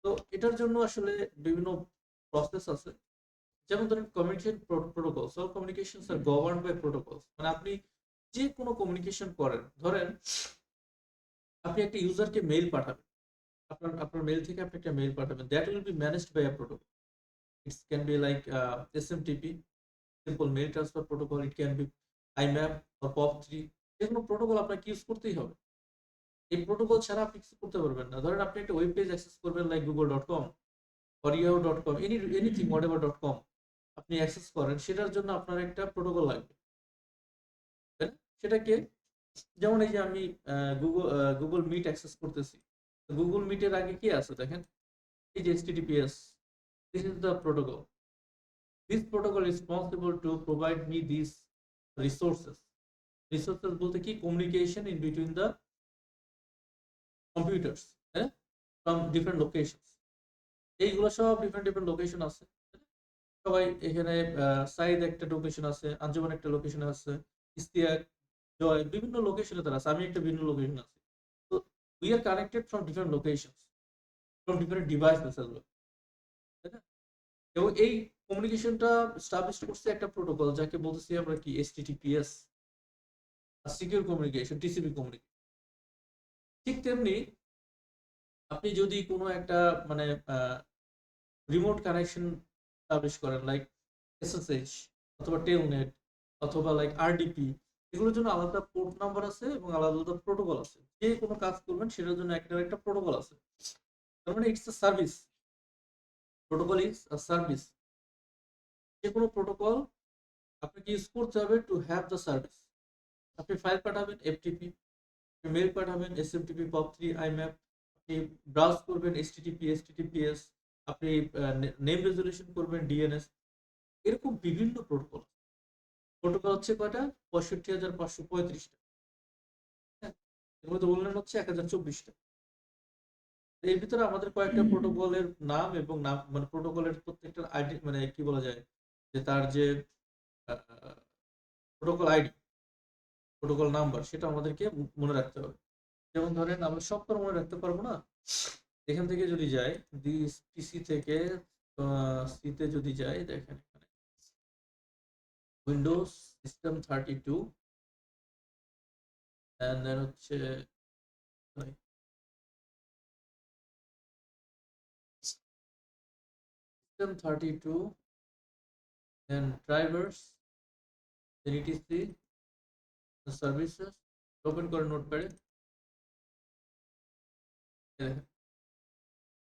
তো এটার জন্য আসলে বিভিন্ন প্রসেস আছে, যেমন ধরেন communication protocols, all communications are governed by protocols. মানে আপনি যে কোনো কমিউনিকেশন করেন, ধরেন আপনি একটা ইউজারকে মেইল পাঠাবেন, আপনার মেইল থেকে আপনি একটা মেইল পাঠাবেন, that will be managed by a protocol. It's can be like SMTP, simple mail transfer protocol, it can be IMAP or পপ3, যে কোনো প্রোটোকল আপনাকে ইউজ করতেই হবে। এই প্রোটোকল ছাড়া আপনি কিছু করতে পারবেন না। ধরেন আপনি একটা ওয়েব পেজ অ্যাক্সেস করবেন like google.com or yahoo.com, anything whatever.com আপনি অ্যাক্সেস করেন, সেটার জন্য আপনার একটা প্রোটোকল লাগবে, তাই না? সেটা কে, যেমন এই যে আমি গুগল মিট অ্যাক্সেস করতেছি, গুগল মিটের আগে কি আছে দেখেন, এই যে HTTPS, this is the protocol, this protocol responsible to provide me this resources. Resources বলতে কি, communication in between the computers, হ্যাঁ, ফ্রম ডিফারেন্ট লোকেশনস। এইগুলো সব ডিফারেন্ট ডিফারেন্ট লোকেশন আছে। সবাই এখানে সাইদ একটা লোকেশন আছে, আঞ্জুমান একটা লোকেশন আছে, ইস্তিয়াক, জয়, বিভিন্ন লোকেশনে তারা আছে, আমি একটা ভিন্ন লোকেশন আছে। তো we are connected from different locations, from different devices এগুলো, তাই না? এবং এই কমিউনিকেশনটা স্টাবলিশ করছে একটা প্রোটোকল, যাকে বলতেছি আমরা কি, HTTPS, secure communication, TCP communication. ঠিক তেমনি আপনি যদি কোনো একটা মানে রিমোট কানেকশন স্টাবলিশ করেন, লাইক SSH অথবা টেলনেট অথবা লাইক RDP, এগুলোর জন্য আলাদা পোর্ট নাম্বার আছে এবং আলাদা আলাদা প্রোটোকল আছে। যে কোনো কাজ করবেন সেটার জন্য একটা একটা প্রোটোকল আছে। তার মানে it's a service, protocol is a service. যে কোনো প্রোটোকল আপনাকে ইউজ করতে হবে টু হ্যাভ দ্য সার্ভিস। আপনি ফাইল পাঠাবেন FTP, মেল পাঠাবেন SMTP, POP3, IMAP, আপনি ব্রাউজ করবেন HTTP, HTTPS, আপনি নেম রেজলিউশন করবেন DNS, এরকম বিভিন্ন প্রোটোকল। প্রোটোকল হচ্ছে কয়টা? 65,535টা। হ্যাঁ, এর মধ্যে উন্নয়ন হচ্ছে 1024টা। এর ভিতরে আমাদের কয়েকটা প্রোটোকলের নাম এবং নাম মানে প্রোটোকলের প্রত্যেকটা আইডি, মানে কি বলা যায়, যে তার যে প্রোটোকল আইডি, প্রোটোকল নাম্বার, সেটা আমাদেরকে মনে রাখতে হবে। যেমন ধরেন আমরা সব তো মনে রাখতে পারবো না। এখান থেকে যদি যাই, PC থেকে সিতে যদি যাই, দেখেন এখানে উইন্ডোজ সিস্টেম 32, এন্ড দেন হচ্ছে সিস্টেম 32, দেন ড্রাইভার্স, দেন ETC সার্ভিসেস, ওপেন করে নোটপ্যাডে,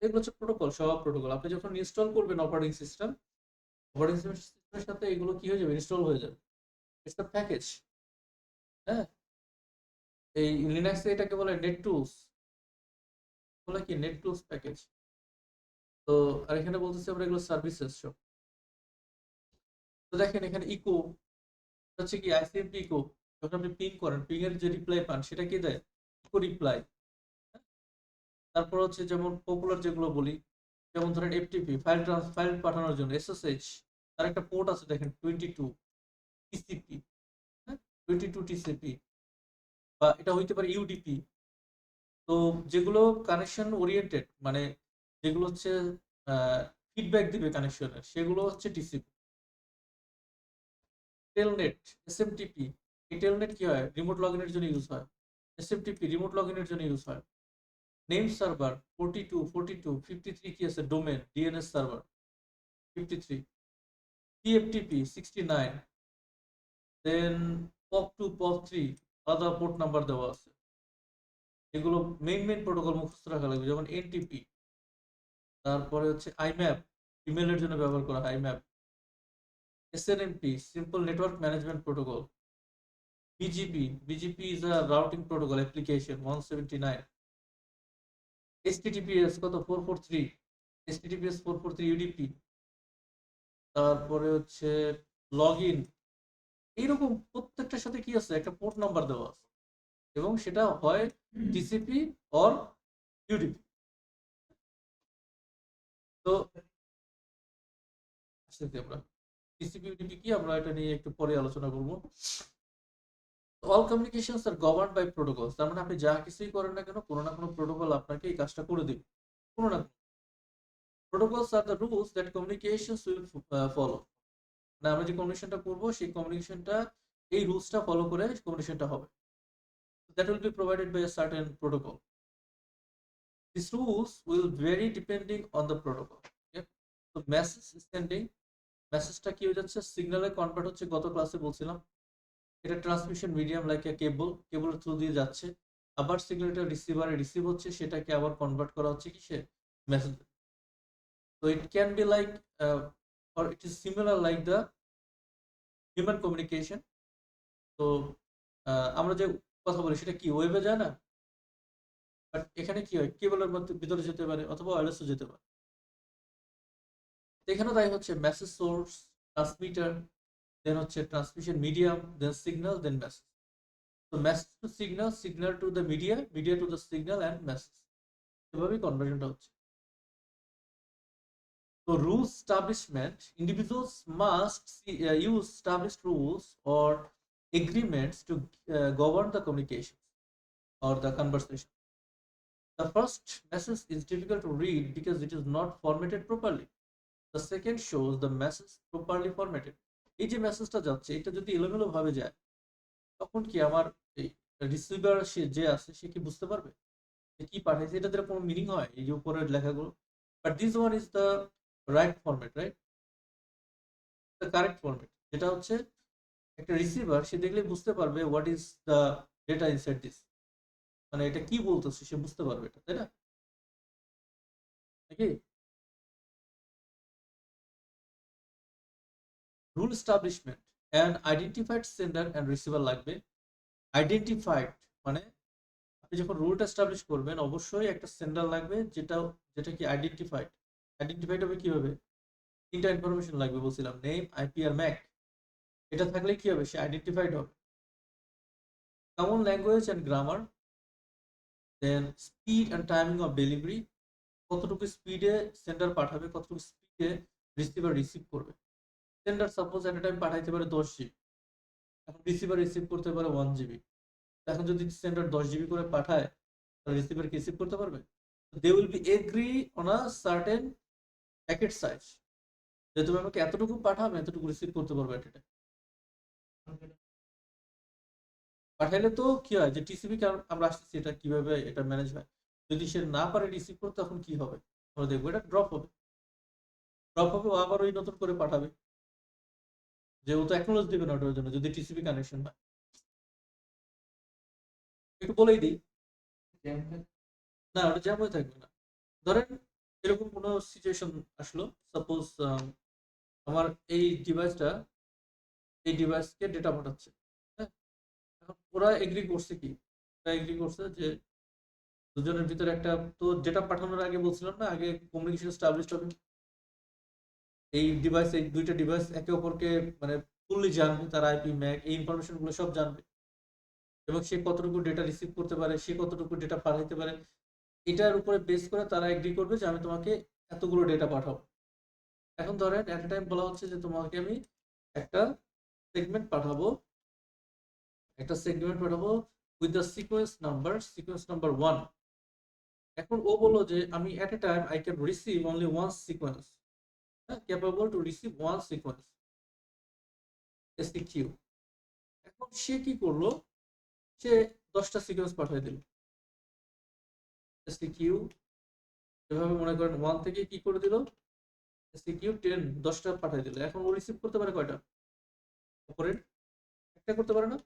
এগুলো হচ্ছে প্রোটোকল, সব প্রোটোকল। আপনি যখন ইনস্টল করবেন অপারেটিং সিস্টেমের সাথে এগুলো কি হয়ে যাবে, ইনস্টল হয়ে যাবে। It's the package. হ্যাঁ, এই লিনাক্সে এটাকে বলে নেট টুলস, বলে কি নেট টুলস প্যাকেজ। তো আর এখানে বলতেছি আমরা এগুলো সার্ভিসেস সব। তো দেখেন এখানে ইকো হচ্ছে কি, ICMP ইকো, যখন আপনি পিং করেন, পিং এর যে রিপ্লাই পান সেটা কি দেয়, ইকো রিপ্লাই। তারপর হচ্ছে যেমন পপুলার যেগুলো বলি, যেমন ধরেন FTP, ফাইল পাঠানোর জন্য SSH, তার একটা পোর্ট আছে দেখেন 22 TCP, হ্যাঁ, 22 TCP, বা এটা হইতে পারে UDP। তো যেগুলো কানেকশন ওরিয়েন্টেড, মানে যেগুলো হচ্ছে ফিডব্যাক দিবে কানেকশনের, সেগুলো হচ্ছে TCP। টেলনেট, SMTP, এই টেলনেট কি হয়, রিমোট লগইনের জন্য ইউজ হয়। SMTP রিমোট লগইনের জন্য ইউজ হয়। নেম সার্ভার 42, 42, 53 কি আছে, ডোমেন DNS সার্ভার 53, TFTP 69, দেন POP2, POP3 আলাদা পোর্ট নাম্বার দেওয়া আছে। এগুলো মেইন প্রোটোকল মুখস্থ রাখা লাগবে, যেমন NTP। তারপরে হচ্ছে IMAP, ইমেলের জন্য ব্যবহার করা হয় IMAP। SNMP, simple network management protocol. BGP is a routing protocol application 179। HTTPS কত, 443, HTTPS 443 UDP। তারপরে হচ্ছে লগইন, এইরকম প্রত্যেকটার সাথে কি আছে, একটা পোর্ট নাম্বার দেওয়া আছে, এবং সেটা হয় TCP অর UDP। তো আসলে আমরা TCP UDP কি, আমরা এটা নিয়ে একটু পরে আলোচনা করব। All communications are governed by protocols, তার মানে আপনি যা কিছুই করেন না কেন, কোনো না কোনো প্রোটোকল আপনাকে এই কাজটা করে দিবে, কোনো না। Protocols are the rules that communications will follow. না, আমরা যে কমিউনিকেশনটা করব সেই কমিউনিকেশনটা, এই রুলসটা ফলো করে কমিউনিকেশনটা হবে। That will be provided by a certain protocol. This rules will vary depending on the protocol. তো মেসেজ সেন্ডিং, মেসেজটা কি হয়ে যাচ্ছে, সিগন্যালে কনভার্ট হচ্ছে, গত ক্লাসে বলছিলাম। এটা ট্রান্সমিশন মিডিয়াম লাইক এ কেবলের থ্রু দিয়ে যাচ্ছে, আবার সিগন্যালটা রিসিভারে রিসিভ হচ্ছে, সেটাকে আবার কনভার্ট করা হচ্ছে কিসে, message. So it can be like or it is similar like the human communication. তো আমরা যে কথা বলি সেটা কি ওয়েবে যায় না, বাট এখানে কি হয় কেবলের মধ্যে ভিতরে যেতে পারে অথবা ওয়্যারলেসও যেতে পারে। এখানে তাই হচ্ছে মেসেজ সোর্স, ট্রান্সমিটার, দেন হচ্ছে ট্রান্সমিশন মিডিয়াম, দেন সিগন্যাল, দেন মেসেজ। তো message to signal, signal to the media, media to the signal and message, এভাবেই কনভার্সনটা হচ্ছে। So rules establishment, individuals must use established rules or agreements to govern the communications or the conversation. The first message is difficult to read because it is not formatted properly. The second shows the message properly formatted. এই যে মেসেজটা যাচ্ছে এটা যদি এলোমেলো ভাবে যায় তখন কি আমার এই রিসিভার সে যে আছে সে কি বুঝতে পারবে যে কি পাঠাইছে, এটা দ্বারা কোনো মিনিং হয় এই যে উপরের লেখাগুলো? But this one is the right format, right, the correct format, যেটা হচ্ছে একটা রিসিভার সে দেখলে বুঝতে পারবে what is the data inside this, মানে এটা কি বলতেছে সে বুঝতে পারবে এটা, তাই না নাকি? Rule establishment and identified sender and receiver লাগবে। আইডেন্টিফাইড মানে আপনি যখন রুলটা এস্টাবলিশ করবেন অবশ্যই একটা সেন্ডার লাগবে, যেটা যেটা কি আইডেন্টিফাইড। আইডেন্টিফাইড হবে কি হবে? তিনটা ইনফরমেশন লাগবে বলছিলাম, নেম, আইপি আর ম্যাক। এটা থাকলে কি হবে? সে আইডেন্টিফাইড হবে। Common language and grammar, then speed and timing of delivery, কতটুকু স্পিডে সেন্ডার পাঠাবে, কতটুকু স্পিডে রিসিভার রিসিভ করবে। Sender suppose at a time পাঠাইতে পারে 10 জিবি, এখন রিসিভার রিসিভ করতে পারে 1 জিবি। এখন যদি সেন্ডার 10 জিবি করে পাঠায় তাহলে রিসিভার কি রিসিভ করতে পারবে? They will be agree on a certain packet size, যে তুমি আমাকে এতটুকু পাঠাবে এতটুকু রিসিভ করতে পারবে এট এ টাইম। পাঠাইলে তো কি হয় যে টিসিবি আমরা আসতেছি এটা কিভাবে এটা ম্যানেজ হয়। যদি সে না পারে রিসিভ করতে তখন কি হবে আমরা দেখবো, এটা ড্রপ হবে। ড্রপ হবে, ও আবার ওই নতুন করে পাঠাবে, যে ও তো অ্যাকনোলেজ দিবে না ওটার জন্য যদি টিসিবি কানেকশন হয়। একটু বলেই দিই, না ওটা জ্যাম হয়ে থাকবে না। ধরেন এরকম কোনো সিচুয়েশন আসলো, সাপোজ আমার এই ডিভাইসটা এই ডিভাইসকে ডেটা পাঠাচ্ছে, হ্যাঁ, এখন ওরা এগ্রি করছে কি, ওরা এগ্রি করছে যে দুজনের ভিতরে একটা, তো ডেটা পাঠানোর আগে বলছিলাম না আগে কমিউনিকেশন এস্টাবলিশ হবে। এই ডিভাইস, এই দুইটা ডিভাইস একে অপরকে মানে ফুললি জানবে, তার আইপি ম্যাক এই ইনফরমেশন গুলো সব জানবে, এবং সে কতটুকু ডেটা রিসিভ করতে পারে, সে কতটুকু ডেটা পাঠাইতে পারে, এটার উপরে বেস করে তারা এগ্রি করবে যে আমি তোমাকে এতগুলো ডেটা পাঠাবো। এখন ধরেন এট টাইম বলা হচ্ছে যে তোমাকে আমি একটা সেগমেন্ট পাঠাবো, উইথ দ্য সিকোয়েন্স নাম্বার 1। এখন ও বললো যে আমি at a time I can receive only one sequence, হ্যাঁ, capable to receive one sequence STQ. এখন সে কি করলো, সে 10টা সিকোয়েন্স পাঠিয়ে দিল এসটিকিউ, এভাবে মনে করেন 1 থেকে কি করে দিল এসটিকিউ 10টা পাঠিয়ে দিল। এখন ও রিসিভ করতে পারে কয়টা? অপরের একটা করতে পারে না।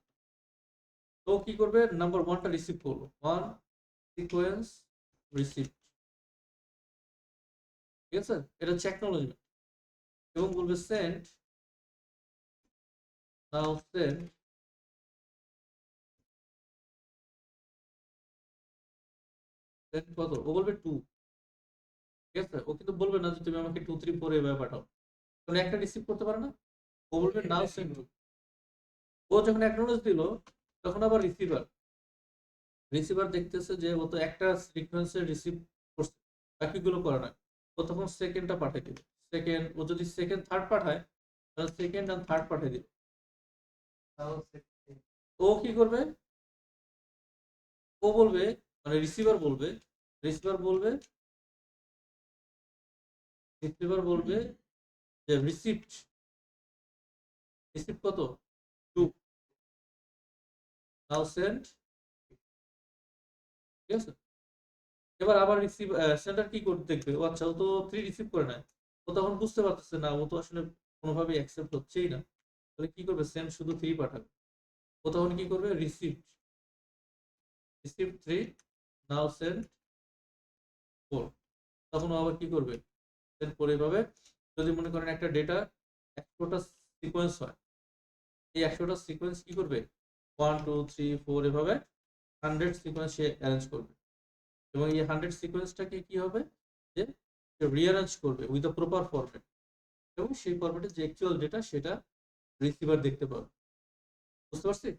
তো ও কি করবে, নাম্বার 1টা রিসিভ করলো, 1 সিকোয়েন্স রিসিভ, ঠিক আছে, এটা হচ্ছে অ্যাকনোলেজমেন্ট। এবং বলবে সেন্ড, নাও সেন্ড, সেন্ড কত, ও বলবে 2, ঠিক আছে, ও কিন্তু বলবে না যে তুমি আমাকে 2 3 4 এভাবে পাঠাও, কারণ একটা রিসিভ করতে পারে না। ও বলবে নাও সেন্ড। ও যখন অ্যাকনোলেজ দিল তখন আবার রিসিভার রিসিভার দেখতেছে যে ও তো একটা সিকোয়েন্সে রিসিভ করছে, বাকিগুলো করে না। ও তখন সেকেন্ডটা পাঠিয়ে দিবে। সেকেন্ড, ও যদি সেকেন্ড থার্ড পাঠায় তাহলে সেকেন্ড আর থার্ড পাঠিয়ে দিবে। ও কি করবে, ও বলবে মানে রিসিভার বলবে রিসিভার বলবে যে রিসিপ্ট, রিসিপ্ট কত, 2, নাও সেন্ড, ঠিক আছে। এবার আবার সেন্ডার কি করতে দেখবে, ও আচ্ছা ও তো 3 রিসিভ করে নেয়, ও তখন বুঝতে পারতেছে না ও তো আসলে কোনোভাবেই অ্যাকসেপ্ট হচ্ছেই না, তাহলে কি করবে, সেন্ড শুধু 3 পাঠাবে। ও তখন কি করবে, রিসিপ্ট 3, নাও সেন্ড 4, তখন ও আবার কি করবে, সেন্ড 4। এইভাবে যদি মনে করেন একটা ডেটা 100টা সিকোয়েন্স হয়, এই 100টা সিকোয়েন্স কি করবে, 1 2 3 4 এভাবে 100 সিকোয়েন্স সে অ্যারেঞ্জ করবে এবং এই 100 সিকোয়েন্সটাকে কি হবে যে রিঅ্যারেঞ্জ করবে উইথ দ্য প্রপার ফরম্যাট এবং সেই ফরম্যাটে যে অ্যাকচুয়াল ডেটা সেটা রিসিভার দেখতে পাবে। বুঝতে পারছি?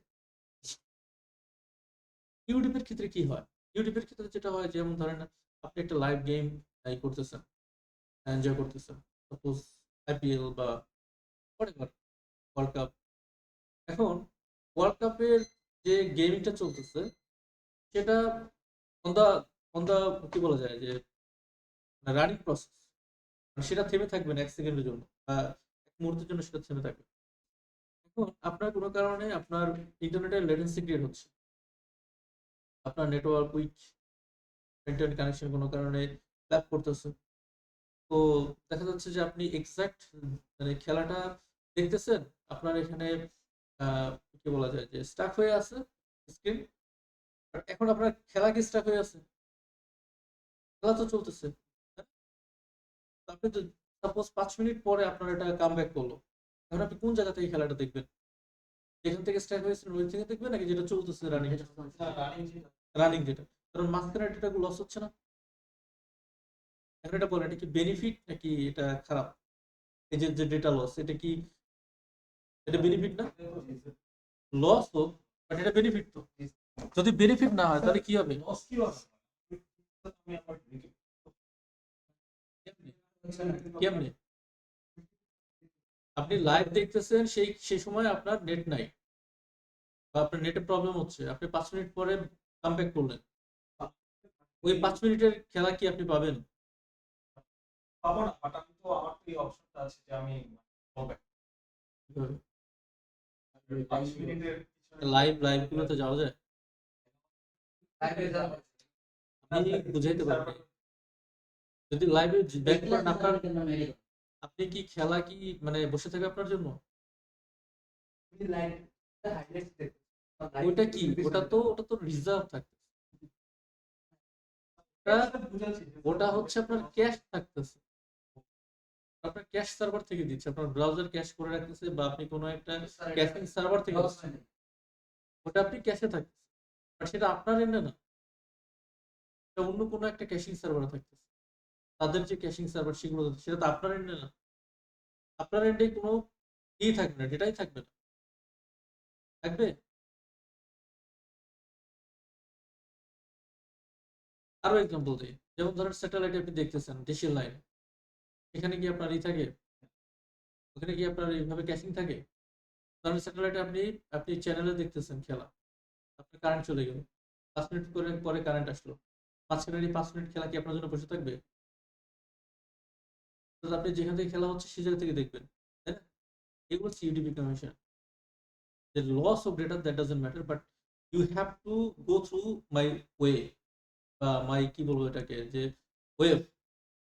ইউটিউবের ক্ষেত্রে কি হয়? ইউটিউবের ক্ষেত্রে যেটা হয় যেমন ধরেন আপনি একটা লাইভ গেম করতেছেন, এনজয় করতেছেন। সাপোজ আইপিএল বা হোয়াটএভার ওয়ার্ল্ড কাপ। এখন ওয়ার্ল্ড কাপের যে গেমিংটা চলতেছে সেটা অন দা কি বলা যায় যে রানিং প্রসেস, সেটা থেমে থাকবে না 1 সেকেন্ডের জন্য বা 1 মুহূর্তের জন্য সেটা থেমে থাকবে। এখন আপনার কোনো কারণে আপনার ইন্টারনেটের লেটেন্সি ক্রিয়েট হচ্ছে। আপনার নেটওয়ার্ক উইক, ইন্টারনেট কানেকশন কোনো কারণে ল্যাগ করতেছে। তো দেখা যাচ্ছে যে আপনি এক্সাক্ট মানে খেলাটা দেখতেছেন, আপনার এখানে কি বলা যায় যে স্টাক হয়ে আছে স্ক্রিন। আর এখন আপনার খেলা কি স্টাক হয়ে আছে? খেলা তো চলতেছে। হ্যাঁ? তো আপনি তো সাপোজ 5 মিনিট পরে আপনার এটা কামব্যাক করলো। এখন আপনি কোন জায়গা থেকে খেলাটা দেখবেন? যেখান থেকে স্টার্ট হয়েছিল ওই থেকে দেখবেন নাকি যেটা চলতেছে রানিং? রানিং যেটা। কারণ মাঝখানে ডেটা লস হচ্ছে না। এখন এটা বলেন এটা কি বেনিফিট নাকি এটা খারাপ? এই যে ডেটা লস এটা কি এটা বেনিফিট না? লস হোক বাট এটা বেনিফিট তো। যদি বেনিফিট না হয় তাহলে কি হবে? কেমনে? আপনি লাইভ দেখতেছেন সেই সময় আপনার নেট নাই বা আপনার নেটে প্রবলেম হচ্ছে। আপনি 5 মিনিট পরে কামব্যাক করলেন। ওই 5 মিনিটের খেলা কি আপনি পাবেন? পাবো না, বাট আমি তো আমার তো এই অপশনটা আছে যে আমি ফলোব্যাক কিভাবে? 5 মিনিটের লাইভ গুলোতে যাওয়া যায়? আমি বুঝাইতে পারি নাই। যদি লাইভে ব্যাক করেন আপনার আপনি কি খেলা কি মানে বসে থাকে আপনার জন্য? ওইটা কি? ওটা তো রিজার্ভ থাকে। ওটা হচ্ছে আপনার ক্যাশ থাকতেছে। আপনার ক্যাশ সার্ভার থেকে দিচ্ছে। আপনার ব্রাউজার ক্যাশ করে রাখতেছে বা আপনি কোনো একটা ক্যাশিং সার্ভার থেকে দিচ্ছেন। ওটা আপনি ক্যাশে থাকতেছে। বাট সেটা আপনার এন্ডে না। এটা অন্য কোনো একটা ক্যাশিং সার্ভারে থাকতেছে। তাদের যে ক্যাশিং সার্ভার সেগুলো সেটা তো আপনার এন্ডে না। আপনার এন্ডে কোনো থাকবে না, ডেটাই থাকবে না। থাকবে? আরো এক্সাম্পল দিই। যেমন ধরেন স্যাটেলাইটে আপনি দেখতেছেন দেশের লাইন। এখানে কি আপনার থাকে? ওখানে কি আপনার এইভাবে ক্যাশিং থাকে? তাহলে স্যাটেলাইটে আপনি চ্যানেলে দেখতেছেন খেলা। আপনার কারেন্ট চলে গেল। 5 মিনিট পরে কারেন্ট আসলো। মাঝখানের এই 5 মিনিট খেলা কি আপনার জন্য বসে থাকবে? তো আপনি যেখান থেকে খেলা হচ্ছে সেই জায়গা থেকে দেখবেন। তাই না? এগুলো হচ্ছে YouTube commission. The loss of data that doesn't matter, but you have to go through my way বা মাই কি বলবো এটাকে যে ওয়েভ।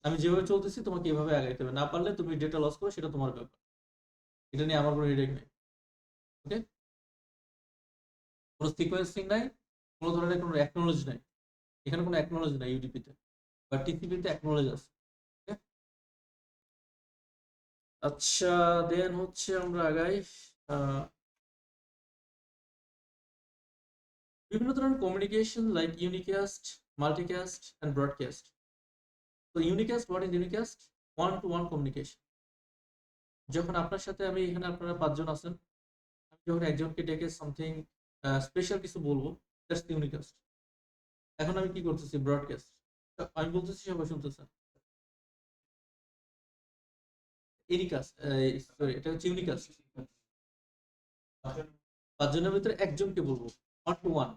আমি যেভাবে চলতেছি তোমাকে এভাবে আগাইতে হবে। না পারলে তুমি ডেটা লস করো সেটা তোমার ব্যাপার। এটা নিয়ে আমার কোনো হেডেক নেই। ওকে? কোনো সিকোয়েন্সিং নাই, কোনো ধরনের কোনো অ্যাকনোলেজ নাই। এখানে কোনো অ্যাকনোলেজ নাই ইউডিপিতে বা টিসিপিতে অ্যাকনোলেজ আছে। ওকে? আচ্ছা, দেন হচ্ছে আমরা আগাই। আহ, বিভিন্ন ধরনের communication like unicast, multicast and broadcast. তো unicast, what is unicast? One to one communication. যখন আপনার সাথে আমি এখানে আপনারা 5 জন আছেন, আমি যখন একজনকে ডেকে সামথিং স্পেশাল কিছু বলবো, দ্যাটস ইউনিকাস্ট। এখন আমি কি করতেছি? ব্রডকাস্ট। আমি বলতেছি সবাই শুনতেছেন। এরিকাস্ট, সরি এটা হচ্ছে ইউনিকাস্ট। 5 জনের ভিতরে একজনকে বলবো, ওয়ান টু ওয়ান,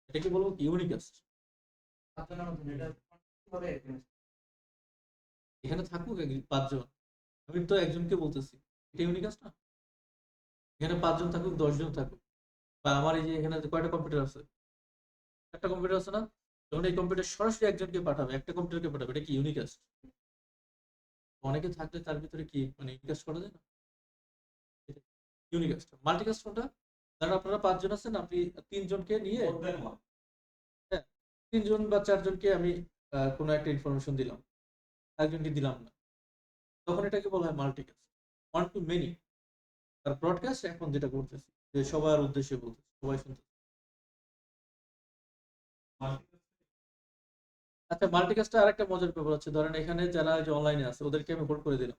এটাকে বলবো কি? ইউনিকাস্ট। এখানে থাকুক 5 জন, আমি তো একজনকে বলতেছি, এটা ইউনিকাস্ট না? এখানে 5 জন থাকুক 10 জন থাকুক, বা আমার এই যে এখানে কয়টা কম্পিউটার আছে? একটা কম্পিউটার আছে না? যখন এই কম্পিউটার সরাসরি একজনকে পাঠাবে, একটা কম্পিউটারকে পাঠাবে, এটা কি ইউনিকাস্ট? অনেকে থাকলে তার ভিতরে কি মানে ইউনিকাস্ট করা যায় না? ইউনিকাস্ট। মাল্টিকাস্ট কোনটা? কারণ আপনারা 5 জন আছেন, আপনি 3 জনকে নিয়ে, হ্যাঁ, 3 জন বা 4 জনকে আমি কোনো একটা ইনফরমেশন দিলাম, একজনকে দিলাম না, তখন এটাকে বলা হয় মাল্টিকাস্ট। One to many. আর ব্রডকাস্ট এখন যেটা করতেছি যে সবার উদ্দেশ্যে বলতেছি, সবাই শুনতে। multi- আচ্ছা, মাল্টিকাস্টে আরেকটা মজার ব্যাপার হচ্ছে, ধরেন এখানে যারা যে অনলাইনে আছে ওদেরকে আমি হোল্ড করে দিলাম,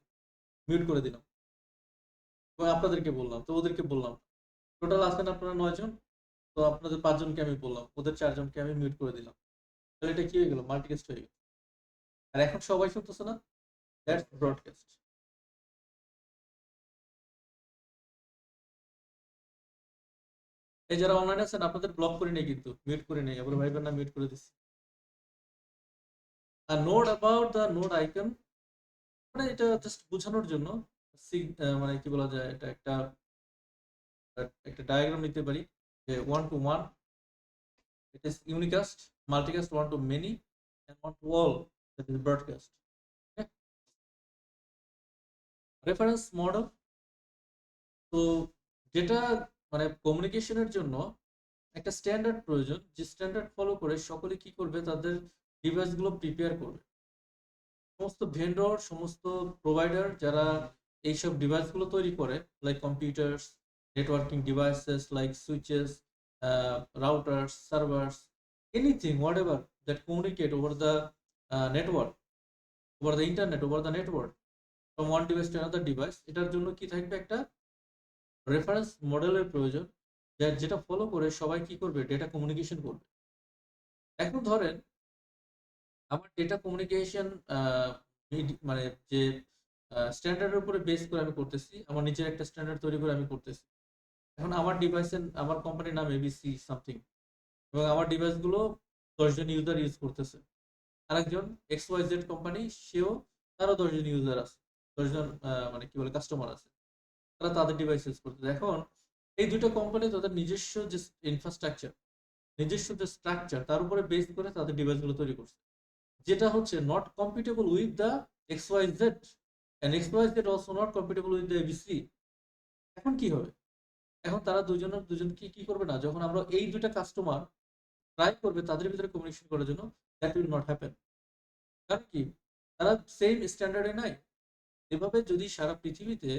মিউট করে দিলাম, এবং আপনাদেরকে বললাম, তো ওদেরকে বললাম, টোটাল আছেন আপনারা 9 জন, তো আপনাদের 5 জনকে আমি বললাম, ওদের 4 জনকে আমি মিউট করে দিলাম, তাহলে এটা কি হয়ে গেল? মাল্টিকাস্ট হয়ে গেল। আর এখন সবাই শুনতেছে না, দ্যাটস ব্রডকাস্ট। এই যারা অনলাইনে আছেন আপনাদের ব্লক করে নেই, কিন্তু মিউট করে নেই, আবার ভাইবেন না মিউট করে দিচ্ছি। আর note about the note icon, মানে এটা জাস্ট বোঝানোর জন্য, মানে কি বলা যায়, এটা একটা একটা ডায়াগ্রাম নিতে পারি যে 1 to 1 it is unicast, multicast 1 to many, and 1 to all, that is broadcast. Okay? Reference model, তো যেটা মানে কমিউনিকেশনের জন্য একটা স্ট্যান্ডার্ড প্রয়োজন, যে স্ট্যান্ডার্ড ফলো করে সকলে কি করবে, তাদের ডিভাইসগুলো প্রিপেয়ার করবে। সমস্ত ভেন্ডর, সমস্ত প্রোভাইডার যারা এইসব ডিভাইসগুলো তৈরি করে, like computers, networking devices like switches, routers, servers, anything whatever that communicate over the network, over the internet, over the network, from one device to another device, এটার জন্য কি থাকবে, একটা রেফারেন্স মডেলের প্রয়োজন, যেটা ফলো করে সবাই কি করবে, ডেটা কমিউনিকেশন করবে। এখন ধরেন আমার ডেটা কমিউনিকেশন মানে যে স্ট্যান্ডার্ডের উপরে বেস করে আমি করতেছি, আমার নিজের একটা স্ট্যান্ডার্ড তৈরি করে আমি করতেছি। এখন আমার ডিভাইসে, আমার কোম্পানির নাম এবিসি সামথিং, এবং আমার ডিভাইসগুলো 10 জন ইউজার ইউজ করতেছে। আরেকজন এক্স ওয়াই জেড কোম্পানি, সেও, তারও 10 জন ইউজার আছে, 10 জন মানে কি বলে কাস্টমার আছে, তারা তাদের ডিভাইস ইউজ করতেছে। এখন এই দুটো কোম্পানি তাদের নিজস্ব যে ইনফ্রাস্ট্রাকচার, নিজস্ব যে স্ট্রাকচার, তার উপরে বেস করে তাদের ডিভাইসগুলো তৈরি করছে, যেটা হচ্ছে not compatible with the XYZ, and XYZ also not compatible with the ABC. এখন কি হবে? এখন তারা দুজন কি করবে না, যখন আমরা এই দুইটা কাস্টমার ট্রাই করবে তাদের ভিতরে কমিউনিকেশন করার জন্য, দ্যাট উইল নট হ্যাপেন। কারণ কি, তারা সেম স্ট্যান্ডার্ডে নাই। এভাবে যদি সারা পৃথিবীতে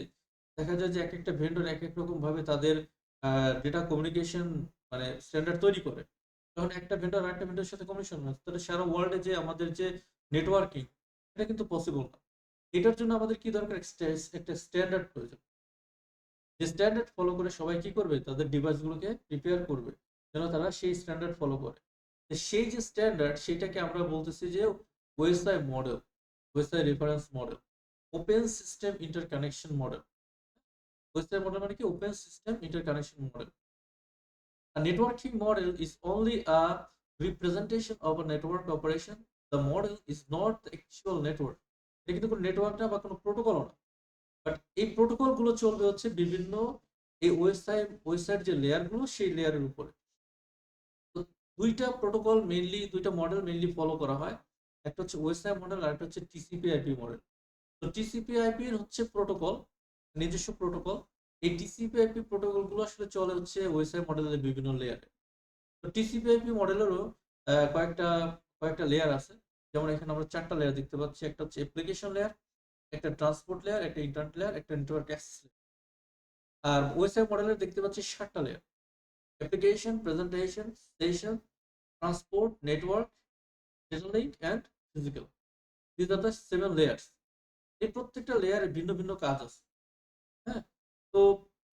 দেখা যায় যে এক একটা ভেন্ডর এক এক রকম ভাবে তাদের ডেটা কমিউনিকেশন মানে স্ট্যান্ডার্ড তৈরি করে, তখন একটা ভেন্ডর আরেকটা ভেন্ডরের সাথে কমিউনিকেশন হয়, তাহলে সারা ওয়ার্ল্ডে যে আমাদের যে নেটওয়ার্কিং, এটা কিন্তু পসিবল না। এটার জন্য আমাদের কি দরকার, একটা স্ট্যান্ডার্ড প্রয়োজন, যে স্ট্যান্ডার্ড ফলো করে সবাই কি করবে, তাদের ডিভাইসগুলোকে প্রিপেয়ার করবে যেন তারা সেই স্ট্যান্ডার্ড ফলো করে। সেই যে স্ট্যান্ডার্ড, সেটাকে আমরা বলতেছি যে OSI model, OSI reference model, open system interconnection model. OSI model মানে কি, open system interconnection model. A networking model is only a representation of a network operation. The model is not the actual network. এটা কিন্তু কোনো network না বা কোনো protocol না, but এই প্রোটোকল গুলো চলবে হচ্ছে বিভিন্ন এই ওয়েবসাইট যে লেয়ার গুলো, সেই লেয়ারের উপরে। তো দুইটা প্রোটোকল মেইনলি, দুইটা মডেল মেইনলি ফলো করা হয়, একটা হচ্ছে ওএসআই মডেল আর একটা হচ্ছে টিসিপি আইপি মডেল। তো টিসিপি আইপি হচ্ছে প্রোটোকল, নিজস্ব প্রোটোকল। এই টিসিপি আইপি প্রোটোকল গুলো আসলে চলে হচ্ছে ওএসআই মডেলের বিভিন্ন লেয়ারে। তো টিসিপি আইপি মডেলেরও কয়েকটা কয়েকটা লেয়ার আছে, যেমন এখানে আমরা 4টা লেয়ার দেখতে পাচ্ছি, একটা হচ্ছে অ্যাপ্লিকেশন লেয়ার, একটা ট্রান্সপোর্ট লেয়ার, একটা ইন্টারনেট লেয়ার, একটা নেটওয়ার্ক অ্যাক্সেস লেয়ার। আর ওএসআই মডেলের দেখতে পাচ্ছি 7টা layer: application, presentation, session, transport, network, data link and physical. This are the 7 layers. এই প্রত্যেকটা লেয়ারে ভিন্ন ভিন্ন কাজ আছে। হ্যাঁ, তো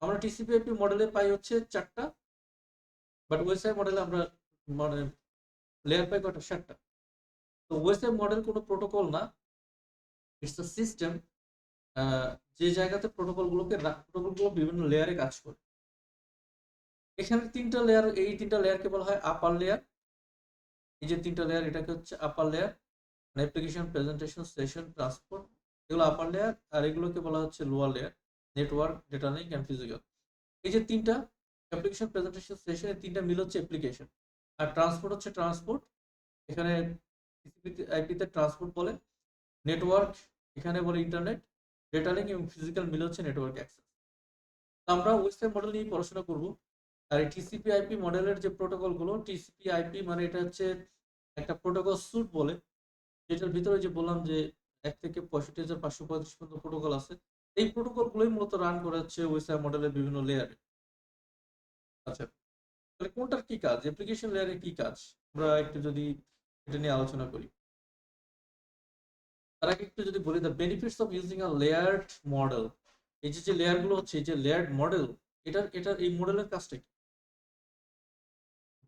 আমরা টিসিপি আইপি মডেলে পাই হচ্ছে 4টা, বাট ওএসআই মডেলে আমরা মানে লেয়ার পাই কয়টা, 7টা। তো ওএসআই মডেল কোনো প্রোটোকল না, ইটস আ সিস্টেম, যে জায়গাতে প্রোটোকলগুলো বিভিন্ন লেয়ারে কাজ করে। এখানে 3টা লেয়ার, এই 3টা লেয়ারকে বলা হয় আপার লেয়ার। এই যে 3টা লেয়ার, এটাকে হচ্ছে আপার layer, application, presentation, session, transport, এগুলো আপার লেয়ার। আর এগুলোকে বলা হচ্ছে lower layer, network, data link and physical. এই যে 3টা, অ্যাপ্লিকেশন, প্রেজেন্টেশন, সেশন, এই 3টা মিল হচ্ছে অ্যাপ্লিকেশন। আর ট্রান্সপোর্ট হচ্ছে ট্রান্সপোর্ট, এখানে টিসিপি আইপিতে ট্রান্সপোর্ট বলে। নেটওয়ার্ক এখানে বলে ইন্টারনেট, ডেটা লিঙ্ক এবং ফিজিক্যাল মিল হচ্ছে নেটওয়ার্ক অ্যাক্সেস। আমরা ওয়েবসাইট মডেল নিয়ে পড়াশোনা করব। আর এই টিসিপি আইপি মডেলের যে প্রোটোকল গুলো, টিসিপি আইপি মানে এটা হচ্ছে একটা প্রোটোকল স্যুট বলে, যেটার ভিতরে যে বললাম যে 1 থেকে 65,535 পর্যন্ত প্রোটোকল আছে। এই প্রোটোকল গুলোই মূলত রান করে হচ্ছে ওয়েবসাইট মডেলের বিভিন্ন লেয়ারে। আচ্ছা, তাহলে কোনটার কি কাজ, অ্যাপ্লিকেশন লেয়ারে কি কাজ, আমরা একটু যদি এটা নিয়ে আলোচনা করি। তার আগে একটু যদি বলি the benefits of using a layered model. এই যে যে লেয়ার গুলো হচ্ছে, এই যে লেয়ার্ড মডেল, এটার এই মডেলের কাজটা কি?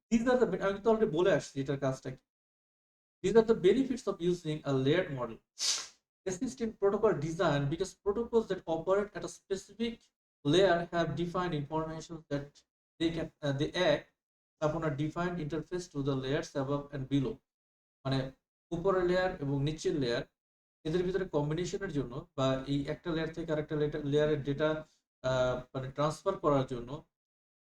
দিস আর দ্য, আমি তো অলরেডি বলে আসছি এটার কাজটা কি। This are the benefits of using a layered model. Assist in protocol design because protocols that operate at a specific layer have defined information that they act upon a defined interface to the layers above and below. মানে উপরের layer এবং নিচের layer, এদের ভিতরে কম্বিনেশনের জন্য বা এই একটা লেয়ার থেকে আরেকটা লেয়ারের ডেটা মানে ট্রান্সফার করার জন্য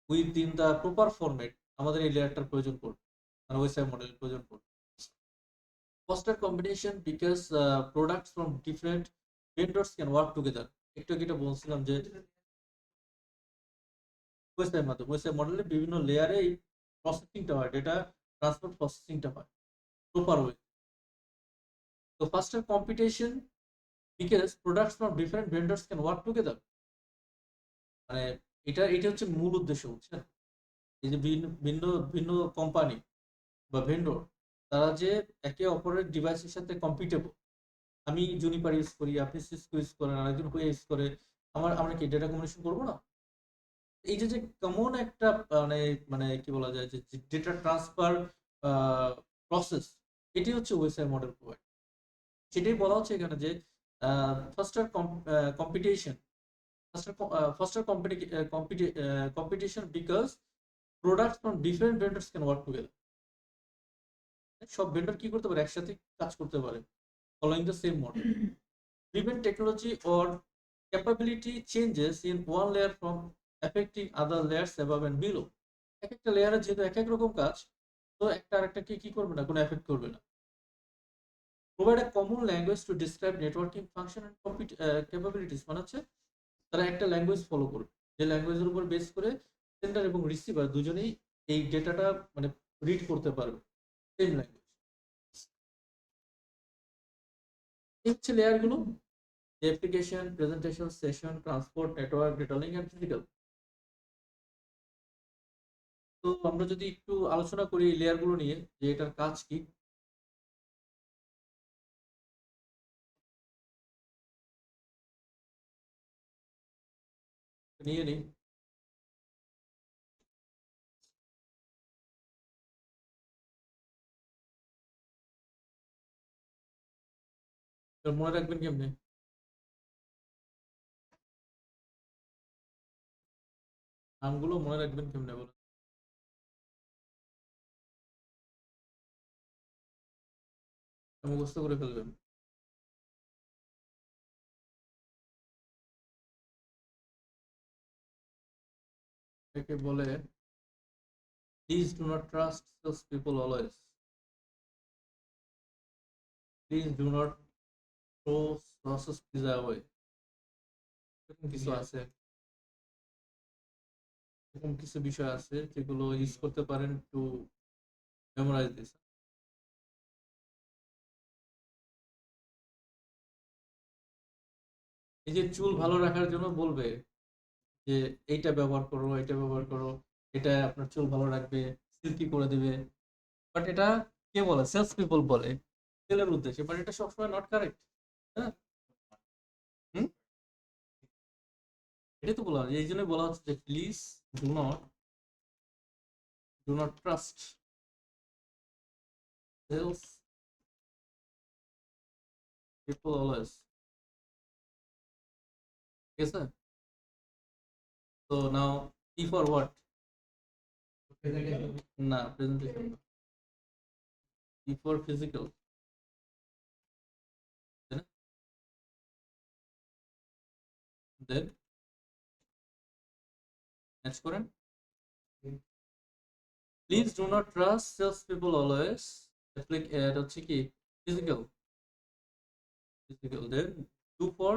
উইদিন দ্য প্রপার ফরম্যাট আমাদের এই লেয়ারটার প্রয়োজন পড়বে, মানে ওয়েবসাইট মডেলের প্রয়োজন পড়বে। Foster combination because products from different vendors can work together. একটু আগে এটা বলছিলাম যে ওয়েবসাইট মডেলে বিভিন্ন লেয়ারে এই প্রসেসিংটা হয়, ডেটা ট্রান্সফার প্রসেসিংটা হয় প্রপার ওয়ে। তো ফাস্টার competition because products from different vendors can work together. মানে এটা হচ্ছে মূল উদ্দেশ্য, বুঝছেন? এই যে ভিন্ন ভিন্ন ভিন্ন কোম্পানি বা ভেন্ডর, তারা যে একে অপরের ডিভাইসের সাথে কম্পিটেবল। আমি জুনিপার ইউজ করি, আপনি সিসকো ইউজ করেন, আরেকজন হুয়ে ইউজ করে, আমরা কি ডেটা কমিউনিকেশন করবো না? এই যে যে কমন একটা মানে মানে কি বলা যায় যে ডেটা ট্রান্সফার প্রসেস, এটি হচ্ছে ওয়েবসাইট মডেল প্রোভাইড। সেটাই বলা হচ্ছে এখানে যে ফাস্টার competition, ফাস্টার competition because products from different vendors can work together. সব ভেন্ডর কি করতে পারে, একসাথে কাজ করতে পারে following the same model. Prevent technology or capability changes in one layer from affecting other layers above and below. এক একটা লেয়ারে যেহেতু এক এক রকম কাজ, তো একটা আরেকটাকে কি করবে না, কোনো এফেক্ট করবে না। Provide a common language to describe networking function and capabilities, মানে হচ্ছে তারা একটা ল্যাঙ্গুয়েজ ফলো করবে, যে ল্যাঙ্গুয়েজের উপর বেস করে সেন্ডার এবং রিসিভার দুজনেই এই ডেটাটা মানে রিড করতে পারবে সেম ল্যাঙ্গুয়েজ। এই হচ্ছে লেয়ারগুলো, application, presentation, session, transport, network, data link and physical. তো আমরা যদি একটু আলোচনা করি এই লেয়ারগুলো নিয়ে যে এটার কাজ কি। নিয়ে নিই। মনে রাখবেন কেমনে? নামগুলো মনে রাখবেন কেমনে বলেন? মুখস্থ করে ফেলবেন? একে বলে please do not trust sales people always. Please do not throw process pizza away. এরকম কিছু আছে, এরকম কিছু বিষয় আছে যেগুলো ইউজ করতে পারেন টু মেমোরাইজ দিস। এই যে চুল ভালো রাখার জন্য বলবে যে এইটা ব্যবহার করো, এটা ব্যবহার করো, এটা আপনার চুল ভালো রাখবে, সিল্কি করে দিবে। বাট এটা কে বলে? সেলস পিপল বলে সেলের উদ্দেশ্যে, বাট এটা সবসময় নট কারেক্ট। হ্যাঁ, হুম, এটাই তো বলা, এই জন্যই বলা হচ্ছে যে please do not trust sales people always. ঠিক আছে? তো নাও ই ফর হোয়াট? না, প্রেজেন্টেশন না, ই ফর ফিজিক্যাল, তাই না? দেন ম্যাচ করেন। Please do not trust sales people always, এটা হচ্ছে কি physical, then do for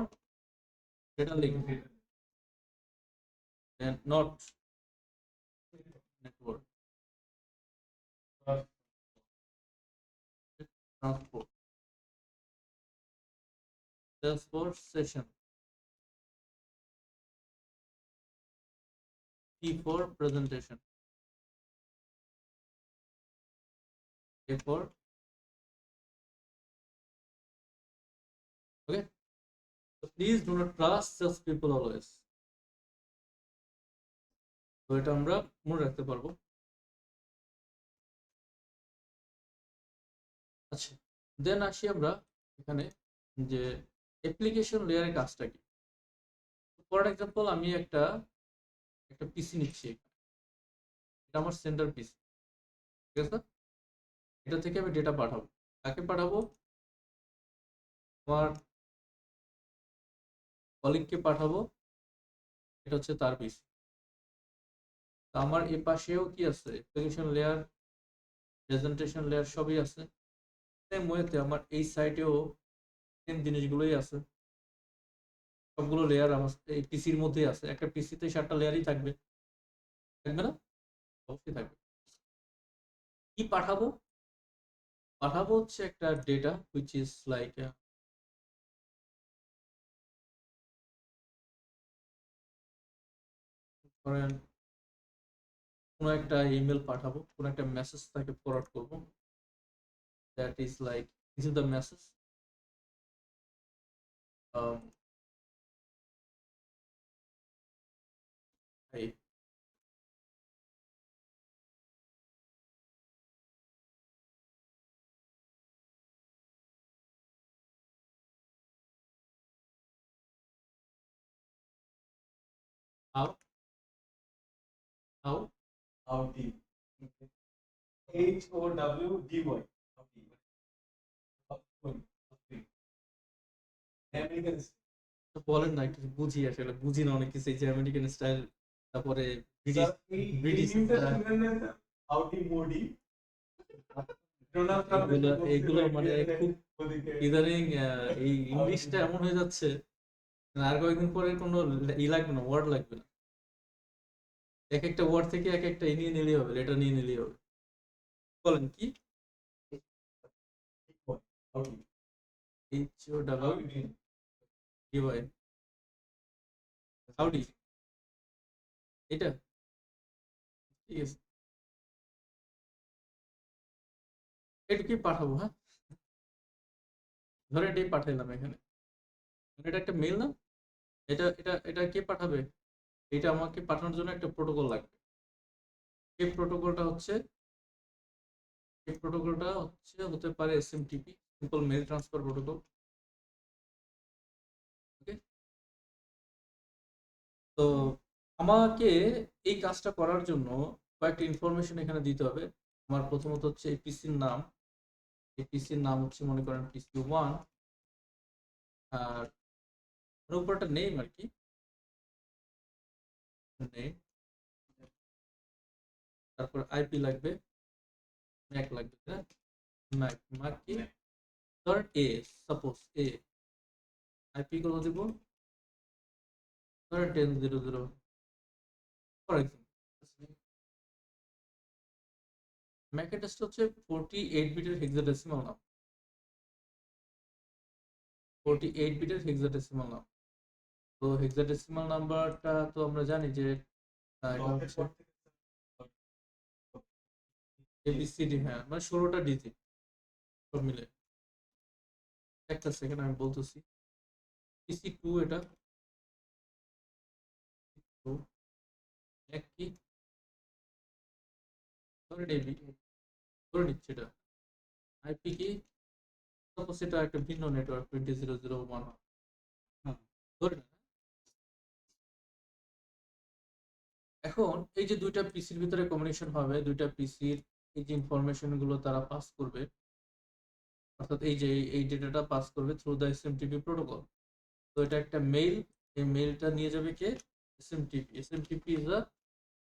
data link, then not network, transport, Salesforce session, P for presentation. এরপর okay, please do not trust such people always. তো এটা আমরা মনে রাখতে পারবো। আচ্ছা, দেন আসি আমরা এখানে যে অ্যাপ্লিকেশন লেয়ারের কাজটা কি। ফর এক্সাম্পল আমি একটা একটা পিসি নিচ্ছি, এটা আমার সেন্টার পিসি, ঠিক আছে। এটা থেকে আমি ডেটা পাঠাবো, কাকে পাঠাবো? আমার কলিগকে পাঠাবো, এটা হচ্ছে তার পিসি। আমার এ পাশেও কি আছে, অ্যাপ্লিকেশন লেয়ার, প্রেজেন্টেশন লেয়ার সবই আছে। সেম ওয়েতে আমার এই সাইটেও সেম জিনিসগুলোই আছে, সবগুলো লেয়ার আমার এই পিসির মধ্যেই আছে। একটা পিসিতে 7টা লেয়ারই থাকবে, থাকবে না? অবশ্যই থাকবে। কি পাঠাবো? পাঠাবো হচ্ছে একটা ডেটা হুইচ ইজ লাইক ধরেন কোনো একটা ইমেল পাঠাবো, কোনো একটা মেসেজ তাকে ফরওয়ার্ড করবো, that is like this is the message. Hey, how how Howdy. HOWDY. Howdy. American তো বলেন না, একটু বুঝি, আসলে বুঝি না অনেক কিছু, এই যে আমেরিকান স্টাইল, তারপরে ব্রিটিশ Sir, ব্রিটিশ নিউজটা শুনলেন না sir? Howdy Modi Donald Trump এগুলো এসে বলছে এগুলো মানে ওইদিকে খুব ওদিকে ইদানিং এই ইংলিশটা এমন হয়ে যাচ্ছে, আর কয়েকদিন পরে কোনো ই লাগবে না, ওয়ার্ড লাগবে না, এক একটা ওয়ার্ড থেকে এক একটা ই নিয়ে নিলেই হবে, লেটার নিয়ে নিলেই হবে। বলেন কি? Howdy H O double howdy D Y, howdy, এটা ঠিক আছে, এটুকুই পাঠাবো। হ্যাঁ, ধরে এটাই পাঠাইলাম এখানে, এটা একটা মেল না? এটা এটা এটা কে পাঠাবে? এটা আমাকে পাঠানোর জন্য একটা প্রোটোকল লাগবে। এই প্রোটোকলটা হচ্ছে এই প্রোটোকলটা হতে পারে SMTP, simple mail transfer protocol. Okay, তো আমাকে এই কাজটা করার জন্য কয়েকটা ইনফরমেশন এখানে দিতে হবে। আমার প্রথমত হচ্ছে এই পিসির নাম, এই পিসির নাম হচ্ছে মনে করেন পিসি 1, আর উপরটা নেম আর কি, নেম। তারপর আইপি লাগবে, ম্যাক লাগবে, হ্যাঁ, ম্যাক ম্যাক কি, ধরেন এ, সাপোজ এ, আইপি কত দিব, ধরেন 10.0.0 ফর এক্সাম্পল। ম্যাক অ্যাড্রেসটা হচ্ছে 48 বিটের হেক্সাডেসিমাল নাম, 48 বিটের হেক্সাডেসিমাল নাম। তো হেক্সাডেসিমাল নাম্বারটা তো আমরা জানি যে এটা ডটের হচ্ছে পর থেকে এবিসিডি, হ্যাঁ, মানে 16টা ডিজিট সব মিলে। একটা সেকেন্ড আমি বলতেছি, পিসি 2 এটা 2 এক কি, ধরে এবি, ধরে নিচ্ছি এটা। আইপি কি, সাপোজ এটা একটা ভিন্ন নেটওয়ার্ক 20.0.0.1, হ্যাঁ, ধরে না। এখন এই যে দুইটা পিসির ভিতরে কমিউনিকেশন হবে, দুইটা পিসির এই যে ইনফরমেশন গুলো তারা পাস করবে, অর্থাৎ এই যে এই ডেটাটা পাস করবে থ্রু দ্য এসএমটিপি প্রোটোকল। তো এটা একটা মেইল, এই মেইলটা নিয়ে যাবে কে? SMTP. SMTP is a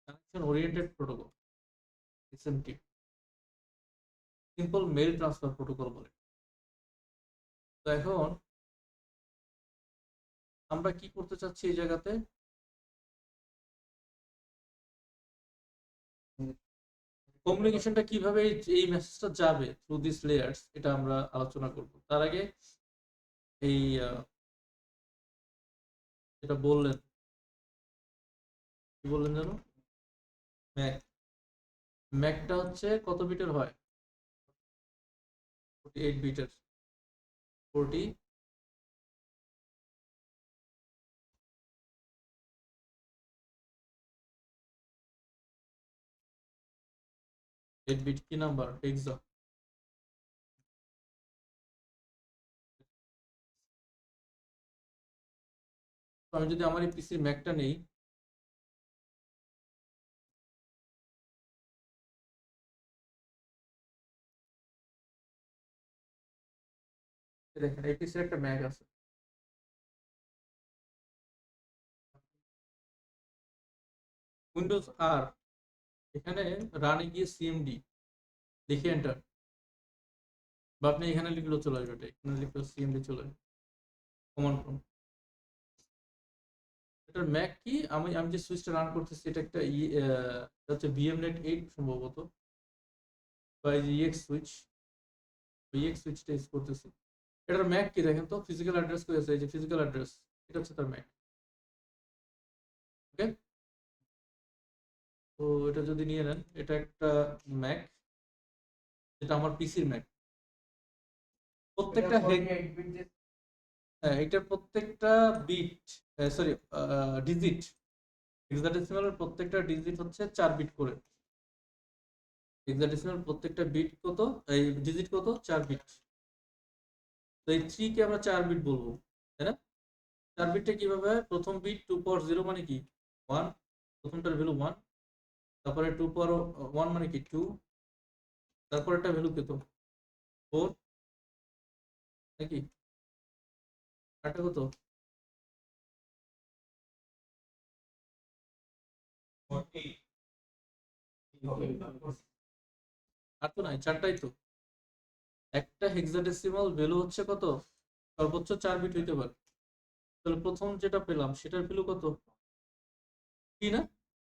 connection oriented protocol, SMTP, simple mail transfer protocol বলে। তো এখন আমরা কি করতে চাচ্ছি এই জায়গাতে, কমিউনিকেশনটা কিভাবে এই মেসেজটা যাবে থ্রু দিস লেয়ার্স, এটা আমরা আলোচনা করব। তার আগে এই যেটা বললেন, কি বললেন জানো, ম্যাক, ম্যাকটা হচ্ছে কত বিটের হয়? 48 বিটের 48 বিট কি নাম্বার হেক্সা। আমি যদি আমার এই পিসির ম্যাকটা নেই, দেখেন এই পিসির একটা ম্যাক আছে, উইন্ডোজ আর এখানে রানে গিয়ে সিএমডি লিখে এন্টার, বা আপনি এখানে লিখলেও চলে আসবে, এটা এখানে লিখলেও সিএমডি চলে আসবে কমান্ড প্রম্পট। এটার ম্যাক কি, আমি আমি যে সুইচটা রান করতেছি এটা একটা হচ্ছে ভিএমনেট 8 সম্ভবত, বা এই যে ইএক্স সুইচ, ইএক্স সুইচটা ইউজ করতেছি। এটার ম্যাক কি দেখেন তো, ফিজিক্যাল অ্যাড্রেস কই আছে, এই যে ফিজিক্যাল অ্যাড্রেস, এটা হচ্ছে তার ম্যাক। ওকে, তো এটা যদি নিয়ে নেন, এটা একটা ম্যাক, এটা আমার পিসির ম্যাক। প্রত্যেকটা হ্যাঁ, এটার প্রত্যেকটা বিট, সরি ডিজিট, হেক্সাডেসিমালের প্রত্যেকটা ডিজিট হচ্ছে 4 বিট করে। হেক্সাডেসিমাল প্রত্যেকটা বিট কত, এই ডিজিট কত, 4 বিট। তো এই 3 কে আমরা 4 বিট বলবো, তাই না? 4 বিটটা কিভাবে হয়, প্রথম বিট 2 পাওয়ার 0 মানে কি 1, প্রথমটার ভ্যালু 1, তারপরে 2 পাওয়ার 1 মানে কি 2, তারপরেরটা ভ্যালু কত 4 নাকি, আরটা কত 48 আর তো নাই, 4টাই তো। একটা হেক্সাডেসিমাল ভ্যালু হচ্ছে কত, সর্বোচ্চ 4 বিট হইতে পারে। তাহলে প্রথম যেটা পেলাম সেটার ভ্যালু কত, 3 না,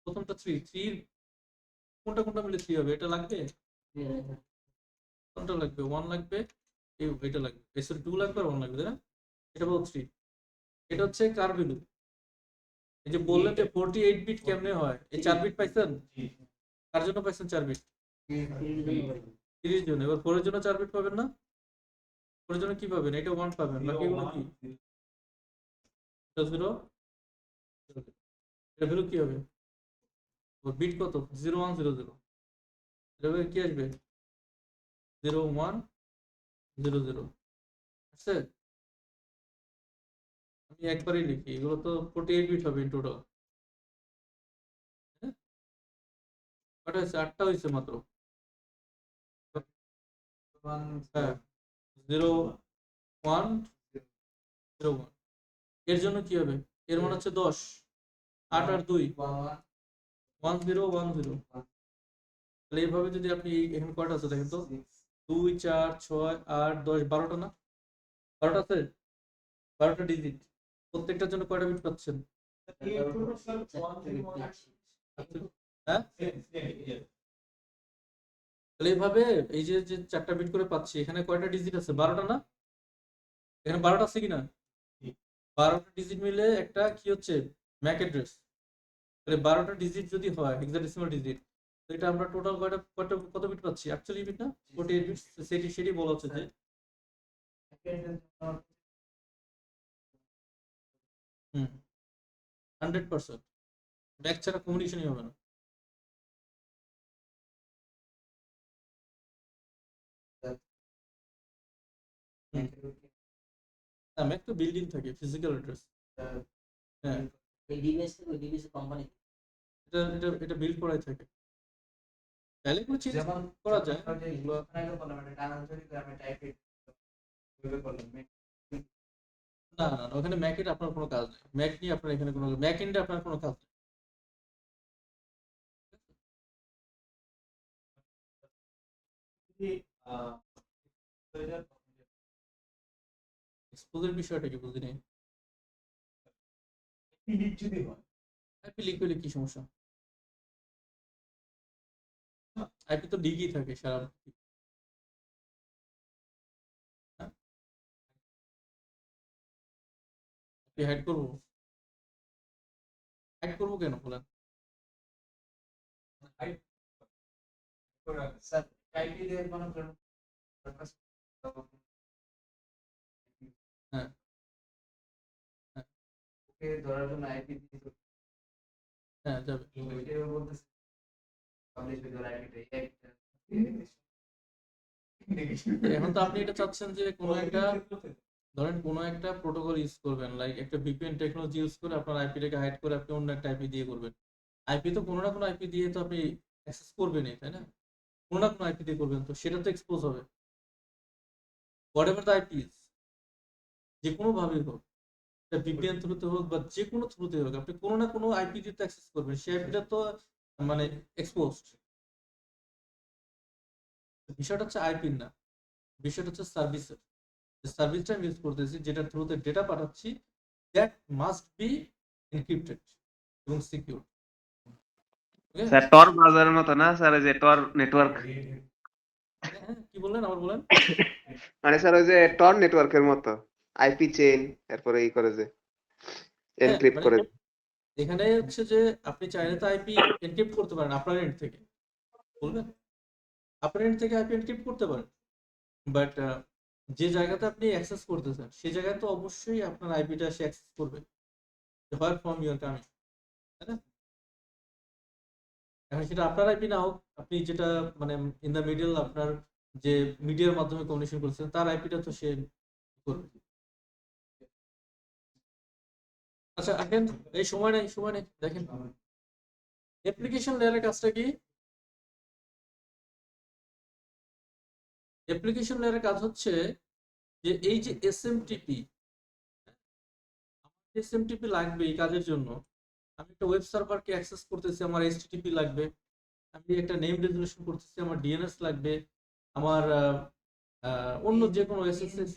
প্রথমটা 3, 3 কোনটা কোনটা মিলে 3 হবে, এটা লাগবে, কোনটা লাগবে, 1 লাগবে, এটা লাগবে, সরি 2 লাগবে আর 1 লাগবে, তাই না? এটা বল 3, এটা হচ্ছে কার ভ্যালু, এই যে বললেন যে 48 বিট কেমনে হয়, এই 4 বিট পাইছেন, কার জন্য পাইছেন 4 বিট, 30 জন্য। এবার 4 এর জন্য 4 বিট পাবেন না, 4 এর জন্য কি পাবেন, এটা 1 পাবেন, বাকিগুলো কি 0 0, এটা ভ্যালু কি হবে, বিট কত 0 1 0 0, এটা কি আসবে 0 1 0 0, আছে। আমি একবারই লিখি, এগুলো তো 48 বিট হবে ইন টোটাল। কটা হয়েছে, 8টা হয়েছে মাত্র। হ্যাঁ, 0 1 0 1, এর জন্য কি হবে, এর মান হচ্ছে 10, 8 আর 2 1 0 1 0। তাহলে এইভাবে যদি আপনি এখানে কয়টা আছে দেখেন তো, 2 4 6 8 10 12টা না, 12টা আছে, 12টা ডিজিট, প্রত্যেকটার জন্য কয়টা বিট পাচ্ছেন, হ্যাঁ? তাহলে এইভাবে এই যে যে 4টা বিট করে পাচ্ছি, এখানে কয়টা ডিজিট আছে, 12টা না, এখানে 12টা আছে কিনা, 12টা ডিজিট মিলে একটা কি হচ্ছে ম্যাক অ্যাড্রেস। তাহলে 12টা ডিজিট যদি হয় হেক্সাডেসিমাল ডিজিট, তো এটা আমরা টোটাল কয়টা কয়টা কত বিট পাচ্ছি, 48 বিট না, 48 বিট। সেটি বলা হচ্ছে যে হুম 100% ম্যাক ছাড়া কমিউনিকেশনই হবে না। না, ম্যাক তো বিল্ডিং থাকে, ফিজিক্যাল অ্যাড্রেস। হ্যাঁ, এটা এটা এটা বিল্ড করাই থাকে, তাহলে কোনো চেঞ্জ করা যায় এগুলো। না না না, ওখানে ম্যাক এর আপনার কোনো কাজ নেই, ম্যাক নিয়ে আপনার এখানে কোনো ম্যাক এন্ডে আপনার কোনো কাজ নেই। এক্সপোজের বিষয়টা কি বুঝিনি, আইপি লিক হলে কি সমস্যা, আইপি তো লিকই থাকে সারা, হাইড করবো, হাইড করবো কেন বলেন, স্যার আইপি দিয়ে ধরার জন্য আইপি দিয়ে হ্যাঁ যাবে। ওইটাই বলতেছে পাবলিশ উইথ ইওর আইপি এখন তো আপনি এটা চাচ্ছেন যে কোনো একটা, ধরেন কোনো একটা প্রোটোকল ইউজ করবেন, লাইক একটা ভিপিএন টেকনোলজি ইউজ করে আপনার আইপিটাকে হাইড করে আপনি অন্য একটা আইপি দিয়ে করবেন। আইপি তো কোনো না কোনো আইপি দিয়ে তো আপনি অ্যাক্সেস করবেনই, তাই না? কোনো না কোনো আইপি দিয়ে করবেন, তো সেটা তো এক্সপোজ হবে। What ever the IP is, যে কোনো ভাবেই হোক, ভিপিএন থ্রুতে হোক বা যে কোনো থ্রুতে হোক, আপনি কোনো না কোনো আইপি দিয়ে অ্যাক্সেস করবেন, সেই আইপিটা তো মানে এক্সপোজড। বিষয়টা হচ্ছে আইপি না, বিষয়টা হচ্ছে সার্ভিসের। সার্ভিসটা আমি ইউজ করতেছি, যেটা থ্রুতে ডেটা পাঠাচ্ছি, দ্যাট মাস্ট বি এনক্রিপ্টেড এবং সিকিউর। স্যার টর ব্রাউজারের মতো না স্যার, ওই যে টর নেটওয়ার্ক, হ্যাঁ, কি বললেন আবার বলেন। মানে স্যার ওই যে টর নেটওয়ার্কের মতো আইপি চেইন, এরপরে ই করে যে হ্যাঁ, এনক্রিপ্ট মানে করে। এখানে হচ্ছে যে আপনি চাইলে তো আইপি এনক্রিপ্ট করতে পারেন আপনার এন্ড থেকে, বলবেন আপনার এন্ড থেকে আইপি এনক্রিপ্ট করতে পারেন, বাট যে জায়গাতে আপনি অ্যাক্সেস করতেছেন সেই জায়গায় তো অবশ্যই আপনার আইপিটা সে অ্যাক্সেস করবে, হোয়ার ফ্রম ইউর কামিং, তাই না? এখন সেটা আপনার আইপি না হোক, আপনি যেটা মানে ইন দ্য মিডল আপনার যে মিডিয়ার মাধ্যমে কমিউনিকেশন করছেন তার আইপিটা তো সে করবে। আচ্ছা এখন এই সময় নেই, সময় নেই, দেখেন অ্যাপ্লিকেশন লেয়ারের কাজটা কি। অ্যাপ্লিকেশন লেয়ারের কাজ হচ্ছে যে এই যে এসএমটিপি লাগবে এই কাজের জন্য। আমি একটা ওয়েব সার্ভারকে অ্যাক্সেস করতেছি, আমার এইচটিটিপি লাগবে। আমি একটা নেম রেজুলেশন করতেছি, আমার ডিএনএস লাগবে। আমার অন্য যে কোনো এসএসএস,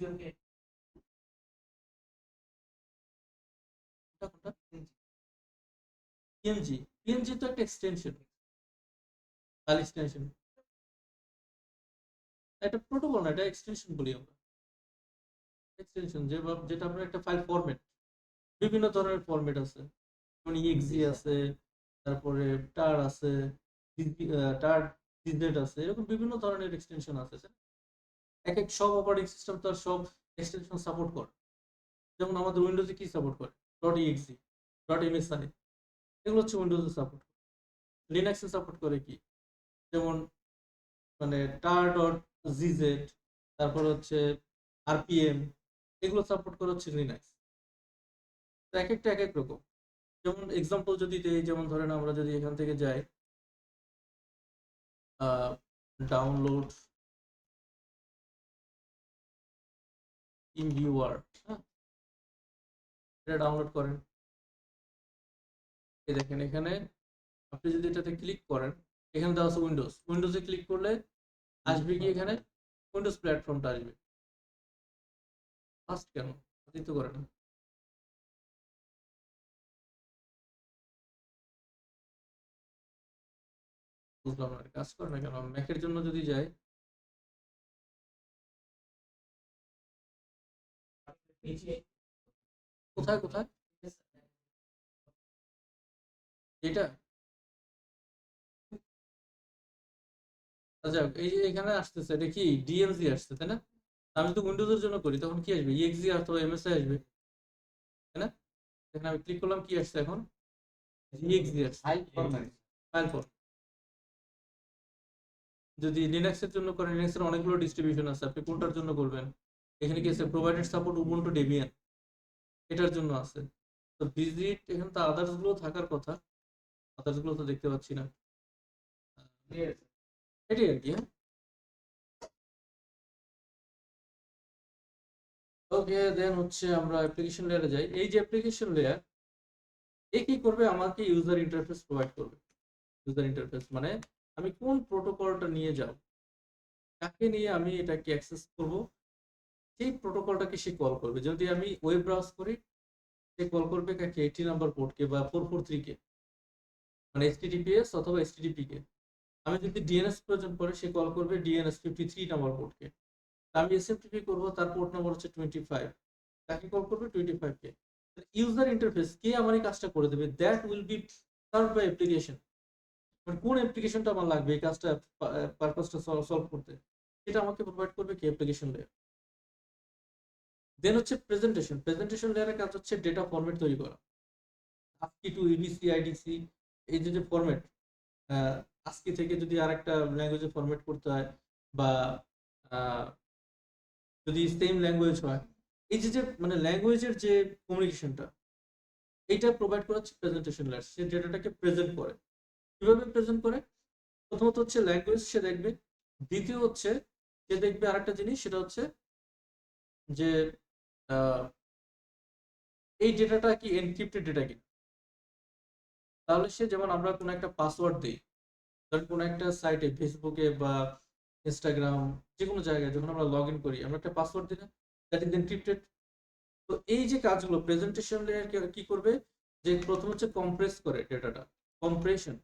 পিএনজি, পিএনজি তো একটা এক্সটেনশন, ফাইল এক্সটেনশন, একটা প্রোটোকল না, এটা এক্সটেনশন বলি আমরা। এক্সটেনশন যেটা আপনার একটা ফাইল ফরম্যাট, বিভিন্ন ধরনের ফরম্যাট আছে, যেমন ইএক্সি আছে, তারপরে টার আছে, টার ডিজেট আছে, এরকম বিভিন্ন ধরনের এক্সটেনশন আছে। এক এক সব অপারেটিং সিস্টেম তার সব এক্সটেনশন সাপোর্ট করে। যেমন আমাদের উইন্ডোজে কি সাপোর্ট করে, ডট ইএক্সি, ডট এমএসআই, এগুলো হচ্ছে উইন্ডোজে সাপোর্ট করে। লিনাক্সে সাপোর্ট করে কি, যেমন মানে টার ডট জিজেড, তারপর হচ্ছে আরপিএম, এগুলো সাপোর্ট করে হচ্ছে লিনাক্স। তো এক একটা এক এক রকম। যেমন এক্সাম্পল যদি দিই, যেমন ধরেন আমরা যদি এখান থেকে যাই ডাউনলোড ইনভিউয়ার, হ্যাঁ, এটা ডাউনলোড করেন। এই দেখেন এখানে আপনি যদি এটাতে ক্লিক করেন, এখানে দেওয়া আছে উইন্ডোজ, উইন্ডোজে ক্লিক করলে আসবে কি, এখানে উইন্ডোজ প্ল্যাটফর্মটা আসবে। ফার্স্ট কেন দিতে করে না, বুঝলাম না, কাজ করে না কেন। ম্যাকের জন্য যদি যাই, কোথায় কোথায় এটা, আচ্ছা এই যে এখানে আসতেছে, এটা কি ডিএমজি আসছে, তাই না? আমি তো উইন্ডোজের জন্য করি, তখন কি আসবে, ইএক্সি অথবা এমএসআই আসবে, তাই না? এখানে আমি ক্লিক করলাম, কি আসছে এখন, ইএক্সি আসছে, ফাইল ফরম্যাট। যদি লিনাক্সের জন্য করেন, লিনাক্সের অনেকগুলো ডিস্ট্রিবিউশন আছে, আপনি কোনটার জন্য করবেন। এখানে কি আছে, প্রোভাইডেড সাপোর্ট উবুন্টু ডেবিয়ান, এটার জন্য আছে। তো ভিজিট, এখানে তো আদার্স গুলো থাকার কথা, আদার্স গুলো তো দেখতে পাচ্ছি না, এটাই আর কি। হ্যাঁ, ওকে, দেন হচ্ছে আমরা অ্যাপ্লিকেশন লেয়ারে যাই। এই যে অ্যাপ্লিকেশন লেয়ার, এ কি করবে, আমাকে ইউজার ইন্টারফেস প্রোভাইড করবে। ইউজার ইন্টারফেস মানে আমি কোন প্রোটোকলটা নিয়ে যাব, কাকে নিয়ে আমি এটাকে অ্যাক্সেস করব, সেই প্রোটোকলটাকে সে কল করবে। যদি আমি ওয়েব ব্রাউজ করি, সে কল করবে কাকে, 80 নাম্বার পোর্টকে বা 443 কে, মানে এইচটিটিপিএস অথবা এইচটিটিপি কে। আমি যদি ডিএনএস প্রয়োজন পড়ে, সে কল করবে ডিএনএস 53 নাম্বার পোর্টকে। আমি এসএমটিপি করব, তার পোর্ট নাম্বার হচ্ছে 25, তাকে কল করবে 25 কে। ইউজার ইন্টারফেস কে আমার এই কাজটা করে দেবে, that will be served by application. মানে কোন অ্যাপ্লিকেশনটা আমার লাগবে এই কাজটা, পারপাসটা সলভ করতে, সেটা আমাকে প্রোভাইড করবে কি, অ্যাপ্লিকেশন লেয়ার। দেন হচ্ছে প্রেজেন্টেশন, প্রেজেন্টেশন লেয়ারের কাজ হচ্ছে ডেটা ফরম্যাট তৈরি করা। ASCII টু EBC IDC, এই যে ফরম্যাট, ASCII থেকে যদি আরেকটা ল্যাঙ্গুয়েজে ফরম্যাট করতে হয়, বা আহ, যদি সেম ল্যাঙ্গুয়েজ হয়, এই যে মানে ল্যাঙ্গুয়েজের যে কমিউনিকেশনটা, এইটা প্রোভাইড করা হচ্ছে প্রেজেন্টেশন লেয়ার। সে ডেটাটাকে প্রেজেন্ট করে। কিভাবে প্রেজেন্ট করে? প্রথমত হচ্ছে ল্যাঙ্গুয়েজ সে দেখবে, দ্বিতীয় হচ্ছে সে দেখবে আরেকটা জিনিস, সেটা হচ্ছে যে আহ, এই ডেটাটা কি এনক্রিপ্টেড ডেটা কিনা। তাহলে সে, যেমন আমরা কোনো একটা পাসওয়ার্ড দিই, ধরেন কোনো একটা সাইটে, ফেসবুকে বা ইনস্টাগ্রাম, যে কোনো জায়গায় যখন আমরা লগ ইন করি, আমরা একটা পাসওয়ার্ড দিই না, দ্যাট ইজ এনক্রিপ্টেড। তো এই যে কাজগুলো প্রেজেন্টেশন লেয়ার কি করবে, যে প্রথম হচ্ছে কম্প্রেস করে ডেটাটা, কম্প্রেশন,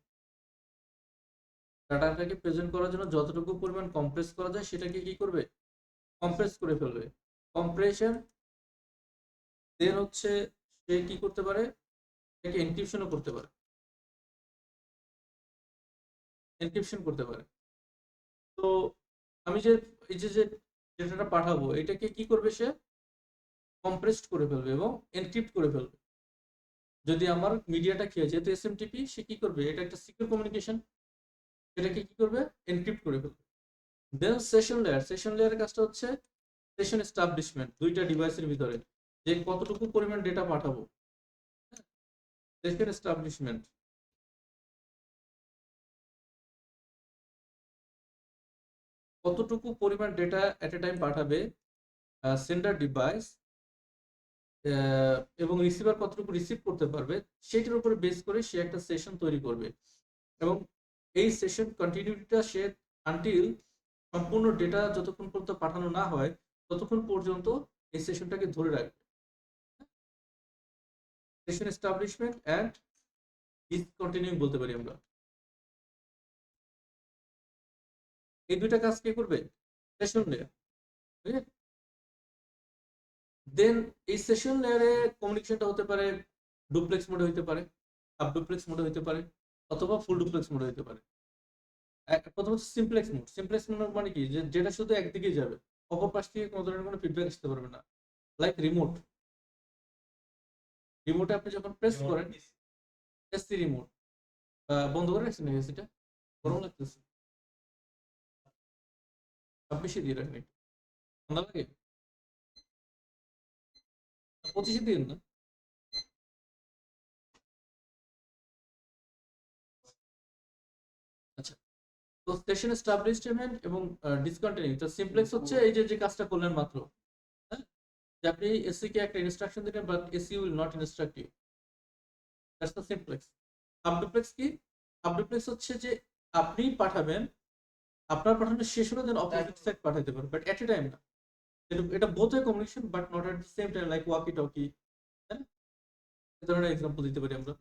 ডাটাটাকে প্রেজেন্ট করার জন্য যতটুকু পরিমাণ কম্প্রেস করা যায় সেটাকে কি করবে, কম্প্রেস করে ফেলবে। কম্প্রেশন, দেন হচ্ছে সে কি করতে পারে, এটাকে এনক্রিপশনও করতে পারে, এনক্রিপশন করতে পারে। তো আমি যে এই যে ডেটাটা পাঠাবো, এটাকে কি করবে, সে কম্প্রেসড করে ফেলবে এবং এনক্রিপ্ট করে ফেলবে। যদি আমার মিডিয়াটা খেয়ে, যেহেতু এসএমটিপি, সে কি করবে, এটা একটা সিকিউর কমিউনিকেশন, এটাকে কি করবে, এনক্রিপ্ট করে ফেলবে। দেন সেশন লেয়ার, সেশন লেয়ারের কাজটা হচ্ছে সেশন এস্টাবলিশমেন্ট, দুইটা ডিভাইসের ভিতরে যে কতটুকু পরিমাণ ডেটা পাঠাবো, সেশন এস্টাবলিশমেন্ট, কতটুকু পরিমাণ ডেটা এট এ টাইম পাঠাবে সেন্ডার ডিভাইস, এবং রিসিভার কতটুকু রিসিভ করতে পারবে, সেটার উপরে বেস করে সে একটা সেশন তৈরি করবে। এবং এই সেশন কন্টিনিউটিটা সে আনটিল সম্পূর্ণ ডেটা যতক্ষণ পর্যন্ত পাঠানো না হয়, ততক্ষণ পর্যন্ত এই সেশনটাকে ধরে রাখবে। সেশন এস্টাবলিশমেন্ট অ্যান্ড ডিসকন্টিনিউ বলতে পারি আমরা। এই দুইটা কাজ কে করবে, সেশন লেয়ার। দেন এই সেশন লেয়ারে কমিউনিকেশনটা হতে পারে ডুপ্লেক্স মোডে হতে পারে, হাফ ডুপ্লেক্স মোডে হতে পারে, অথবা ফুল ডুপ্লেক্স মোডে হতে পারে। প্রথম হচ্ছে সিমপ্লেক্স মোড। সিমপ্লেক্স মোড মানে কি, যে যেটা শুধু একদিকেই যাবে, অপর পাশ থেকে কোনো ধরনের কোনো ফিডব্যাক আসতে পারবে না। লাইক রিমোট, রিমোটে আপনি যখন প্রেস করেন, এসি রিমোট, বন্ধ করে রাখছেন নাকি এসিটা, গরম লাগতেছে, সব বেশি দিয়ে রাখেন একটু, ঠান্ডা লাগে, 25 দিন না। আচ্ছা, তো সেশন এস্টাবলিশমেন্ট এবং ডিসকন্টিনিউ, তো সিমপ্লেক্স হচ্ছে এই যে যে কাজটা করলেন মাত্র, হ্যাঁ, যে আপনি এসি কে একটা ইনস্ট্রাকশন দিলেন, but AC will not instruct you, that's the simplex. Half duplex কি, হাফ ডুপ্লেক্স হচ্ছে যে আপনি পাঠাবেন, আপনার পাঠানো শেষ হলে দেন অপোজিট সাইড পাঠাতে পারবে, বাট এট এ টাইম না। এটা both way communication, but not at the same time, like walkie talkie, তাই না? এই ধরনের এক্সাম্পল দিতে পারি আমরা।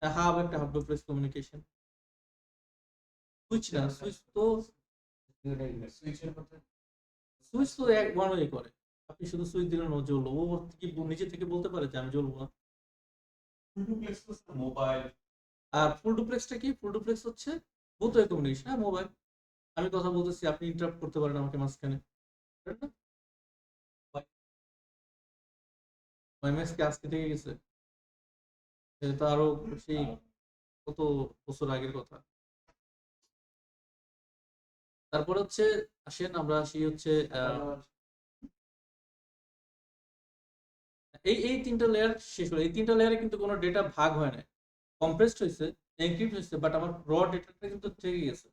হাব একটা হাব ডুপ্লেক্স কমিউনিকেশন। সুইচ না, সুইচ তো এক ওয়ান ওয়ে করে, আপনি শুধু সুইচ দিলেন ও জ্বললো, ও কি নিজে থেকে বলতে পারে যে আমি জ্বলবো না। মোবাইল। আর ফুল ডুপ্লেক্সটা কি, ফুল ডুপ্লেক্স হচ্ছে বোথ ওয়ে কমিউনিকেশন। হ্যাঁ, মোবাইল, আমি কথা বলতেছি, আপনি ইন্টারাপ্ট করতে পারেন আমাকে মাঝখানে, তাই না? ওএমএস কি আজকে থেকে গেছে? এটা তো আরো সেই কত বছর আগের কথা। তারপরে হচ্ছে, আসেন আমরা আসি হচ্ছে এই তিনটা লেয়ার শেষ হলো। এই তিনটা লেয়ারে কিন্তু কোনো ডেটা ভাগ হয় না, কম্প্রেসড হয়েছে, এনক্রিপ্ট হয়েছে, বাট আমার র ডেটাটা কিন্তু থেকে গেছে।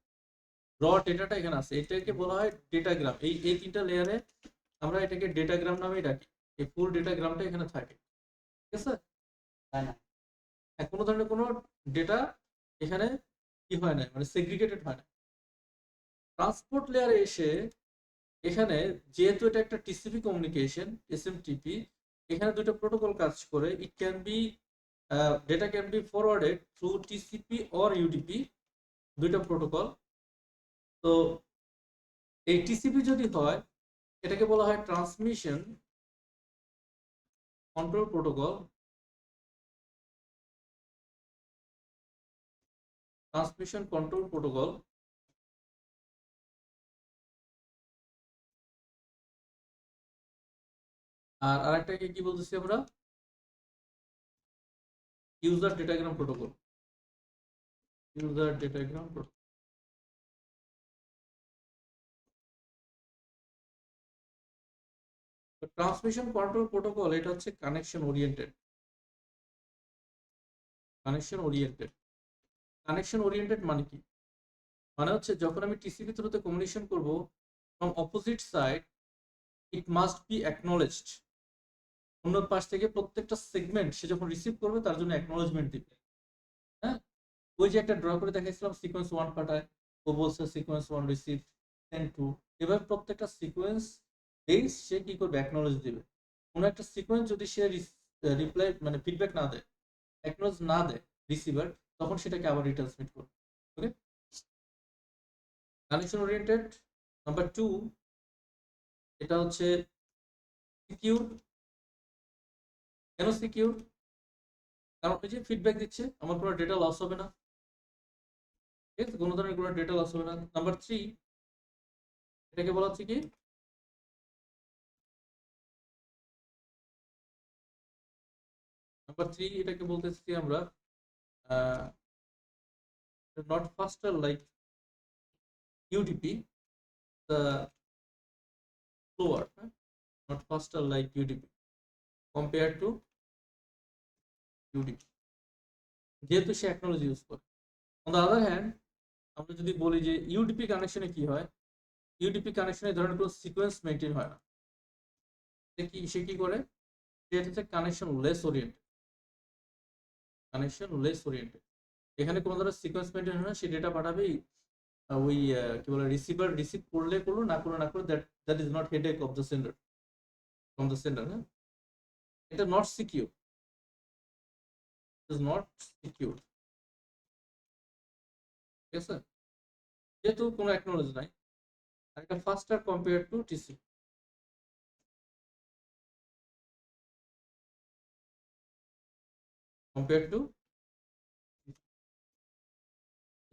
র ডেটাটা এখানে আছে, এটাকে বলা হয় ডেটাগ্রাম। এই তিনটা লেয়ারে আমরা এটাকে ডেটাগ্রাম নামেই ডাকি। এই ফুল ডেটাগ্রামটা এখানে থাকে, ঠিক আছে? কোনো ধরনের কোনো ডেটা এখানে কি হয় না, মানে সেগ্রিগেটেড হয় না। ট্রান্সপোর্ট লেয়ারে এসে এখানে, যেহেতু এটা একটা টিসিপি কমিউনিকেশন, এসএমটিপি, এখানে দুটো প্রোটোকল কাজ করে। It can be, data can be forwarded through TCP or UDP, দুইটা প্রোটোকল। তো এই টিসিপি যদি হয়, এটাকে বলা হয় transmission control protocol, transmission control protocol. আর আরেকটাকে কি বলতেছি আমরা, user datagram protocol, user datagram protocol. Transmission control protocol এটা হচ্ছে connection oriented, connection oriented. Connection oriented মানে কি? মানে হচ্ছে যখন আমি টিসিপি থ্রুতে কমিউনিকেশন করব from opposite side, it must be acknowledged. অন্য পাশ থেকে প্রত্যেকটা সেগমেন্ট সে যখন রিসিভ করবে তার জন্য অ্যাকনলেজমেন্ট দিবে। হ্যাঁ, ওই যে একটা ড্র করে দেখাইছিলাম সিকোয়েন্স 1 পাঠায়, ও বলছে সিকোয়েন্স 1 রিসিভ, সেন্ড 2, এভাবে প্রত্যেকটা সিকোয়েন্স বেস সে কি করবে, অ্যাকনলেজ দিবে। কোনো একটা সিকোয়েন্স যদি সে রিপ্লাই মানে ফিডব্যাক না দেয়, অ্যাকনলেজ না দেয় রিসিভার, তখন সেটাকে আবার রিট্রান্সমিট করবে। ওকে, কানেকশন ওরিয়েন্টেড। নাম্বার 2, এটা হচ্ছে সিকিউর। কেন সিকিউর? কারণ ওই যে ফিডব্যাক দিচ্ছে, আমার কোনো ডেটা লস হবে না, ঠিক আছে, কোনো ধরনের কোনো ডেটা লস হবে না। নাম্বার 3, এটাকে বলা হচ্ছে কি, নাম্বার 3 এটাকে বলতেছি আমরা not ফাস্টার like UDP, the slower, not ফাস্টার like UDP compare to UDP, যেহেতু সে অ্যাকনোলজি ইউজ করে। অন দ্য আদার হ্যান্ড, আমরা যদি বলি যে ইউডিপি কানেকশনে কি হয়, ইউডিপি কানেকশনে ধরনের কোনো সিকোয়েন্স মেনটেন হয় না। সে কি করে, সেটা হচ্ছে connection less oriented, connection less oriented. এখানে কোনো ধরনের সিকোয়েন্স মেনটেন হয় না, সে ডেটা পাঠাবে ওই কি বলে, রিসিভার রিসিভ করলে করলো, না করলে না করলো, that is not headache of the sender, from the sender. হ্যাঁ, এটা not secure, is not secure, ঠিক আছে, যেহেতু কোনো অ্যাকনোলেজ নাই। আর এটা ফাস্টার compare to TCP, compare to,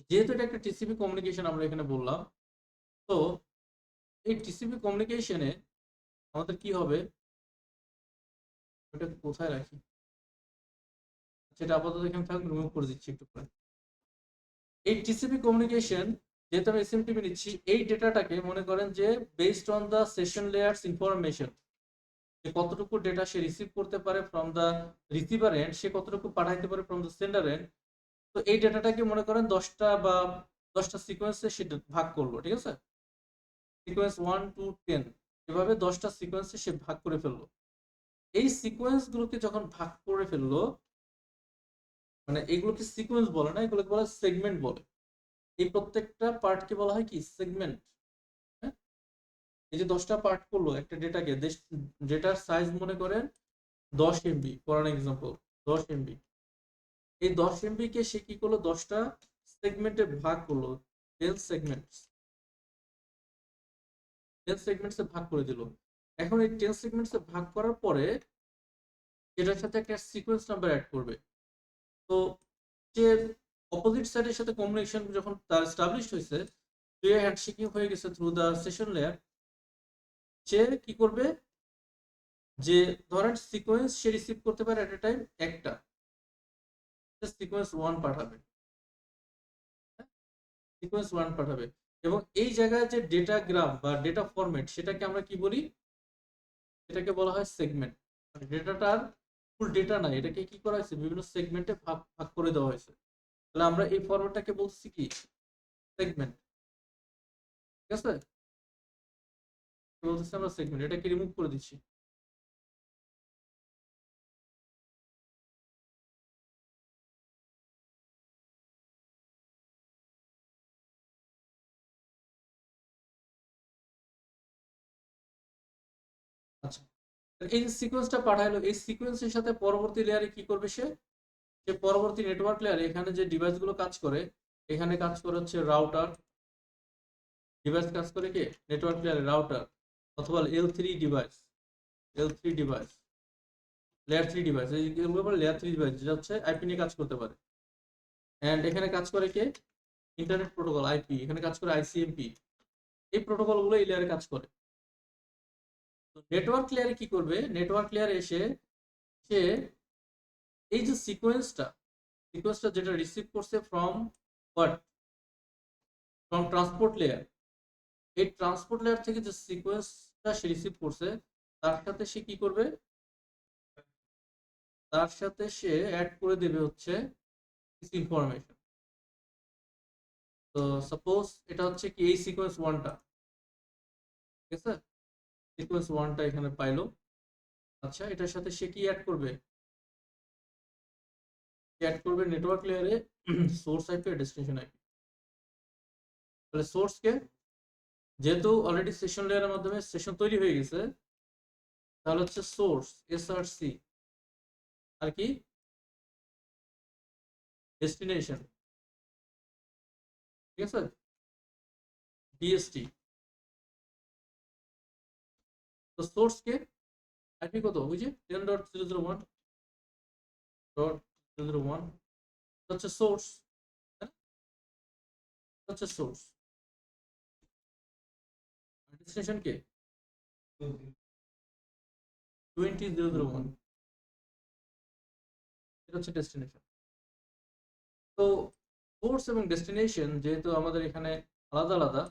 যেহেতু এটা একটা টিসিপি কমিউনিকেশন আমরা এখানে বললাম, তো এই টিসিপি কমিউনিকেশনে আমাদের কি হবে, এটা কোথায় রাখি, সেটা আপাতত এখানে থাকুক, রিমুভ করে দিচ্ছি একটু পরে। এই টিসিপি কমিউনিকেশন, যেহেতু আমি এসএমটিপি নিচ্ছি, এই ডেটাটাকে মনে করেন যে based on the session layers information, যে কতটুকু ডেটা সে রিসিভ করতে পারে ফ্রম দ্য রিসিভার এন্ড, সে কতটুকু পাঠাইতে পারে ফ্রম দ্য সেন্ডার এন্ড। তো এই ডেটাটাকে মনে করেন 10টা বা 10টা সিকোয়েন্সে সে ভাগ করলো, ঠিক আছে, সিকোয়েন্স 1 2 10, এভাবে 10টা সিকোয়েন্সে সে ভাগ করে ফেললো। এই সিকোয়েন্সগুলোকে যখন ভাগ করে ফেললো, মানে এগুলোকে সিকোয়েন্স বলে না, এগুলোকে বলা সেগমেন্ট বলে। এই প্রত্যেকটা পার্টকে বলা হয় কি, সেগমেন্ট। হ্যাঁ, এই যে 10টা পার্ট করলো একটা ডেটাকে, ডেটার সাইজ মনে করেন 10 MB for an example, 10 MB। এই 10 MB কে সে কি করলো, 10টা সেগমেন্টে ভাগ করলো, 10 সেগমেন্টস, 10 সেগমেন্টসে ভাগ করে দিল। এখন এই 10 সেগমেন্টসে ভাগ করার পরে এটার সাথে একটা সিকোয়েন্স নাম্বার অ্যাড করবে। তো যে অপোজিট সাইডের সাথে কমিউনিকেশন যখন তার এস্টাবলিশ হয়েছে, হ্যান্ডশেকিং হয়ে গেছে থ্রু দ্য সেশন লেয়ার, সে কি করবে, যে ধরেন সিকোয়েন্স সে রিসিভ করতে পারে এট এ টাইম একটা, সিকোয়েন্স 1 পাঠাবে, সিকোয়েন্স 1 পাঠাবে, এবং এই জায়গায় যে ডেটা গ্রাম বা ডেটা ফরম্যাট, সেটাকে আমরা কি বলি, এটাকে বলা হয় সেগমেন্ট। মানে ডেটাটার ফুল ডেটা নাই, এটাকে কি করা হয়েছে, বিভিন্ন সেগমেন্টে ভাগ ভাগ করে দেওয়া হয়েছে। তাহলে আমরা এই ফরম্যাটটাকে বলছি কি, সেগমেন্ট, ঠিক আছে, বলতেছি আমরা সেগমেন্ট। এটাকে রিমুভ করে দিচ্ছি। আচ্ছা, এই যে সিকোয়েন্সটা পাঠাইলো, এই সিকোয়েন্সের সাথে পরবর্তী লেয়ারে কি করবে, সে যে পরবর্তী নেটওয়ার্ক লেয়ারে এখানে যে ডিভাইসগুলো কাজ করে, এখানে কাজ করে হচ্ছে রাউটার ডিভাইস, কাজ করে কি নেটওয়ার্ক লেয়ারে রাউটার, অথবা L3 device, L3 device, layer 3 device, এইগুলো বলে লেয়ার 3 ডিভাইস, যেটা হচ্ছে আইপি নিয়ে কাজ করতে পারে। এন্ড এখানে কাজ করে কে, ইন্টারনেট প্রোটোকল আইপি, এখানে কাজ করে আইসিএমপি, এই প্রোটোকলগুলো এই লেয়ারে কাজ করে। তো নেটওয়ার্ক লেয়ারে কি করবে, নেটওয়ার্ক লেয়ারে এসে সে এই যে সিকোয়েন্সটা যেটা রিসিভ করছে ফ্রম ট্রান্সপোর্ট লেয়ার, এই ট্রান্সপোর্ট লেয়ার থেকে যে সিকোয়েন্সটা সে রিসিভ করছে তার সাথে সে কি করবে, তার সাথে সে অ্যাড করে দেবে হচ্ছে কিছু ইনফরমেশন। তো সাপোজ এটা হচ্ছে কি এই সিকোয়েন্স ওয়ানটা, ঠিক আছে, সিকোয়েন্স ওয়ানটা এখানে পাইলো। আচ্ছা, এটার সাথে সে কি অ্যাড করবে, অ্যাড করবে নেটওয়ার্ক লেয়ারে সোর্স আইপি আর ডেস্টিনেশন আইপি। তাহলে সোর্সকে যেহেতু অলরেডি সেশন লেয়ারের মাধ্যমে সেশন তৈরি হয়ে গেছে, তাহলে হচ্ছে সোর্স এসআরসি আর কি ডেস্টিনেশন, ঠিক আছে, ডিএসটি। তো সোর্সকে আইপি কত, ওই যে 10.001.001 হচ্ছে সোর্স, হচ্ছে সোর্স। ডেস্টিনেশন কে 20.001, এটা হচ্ছে ডেস্টিনেশন। তো সোর্স এবং ডেস্টিনেশন যেহেতু আমাদের এখানে আলাদা আলাদা,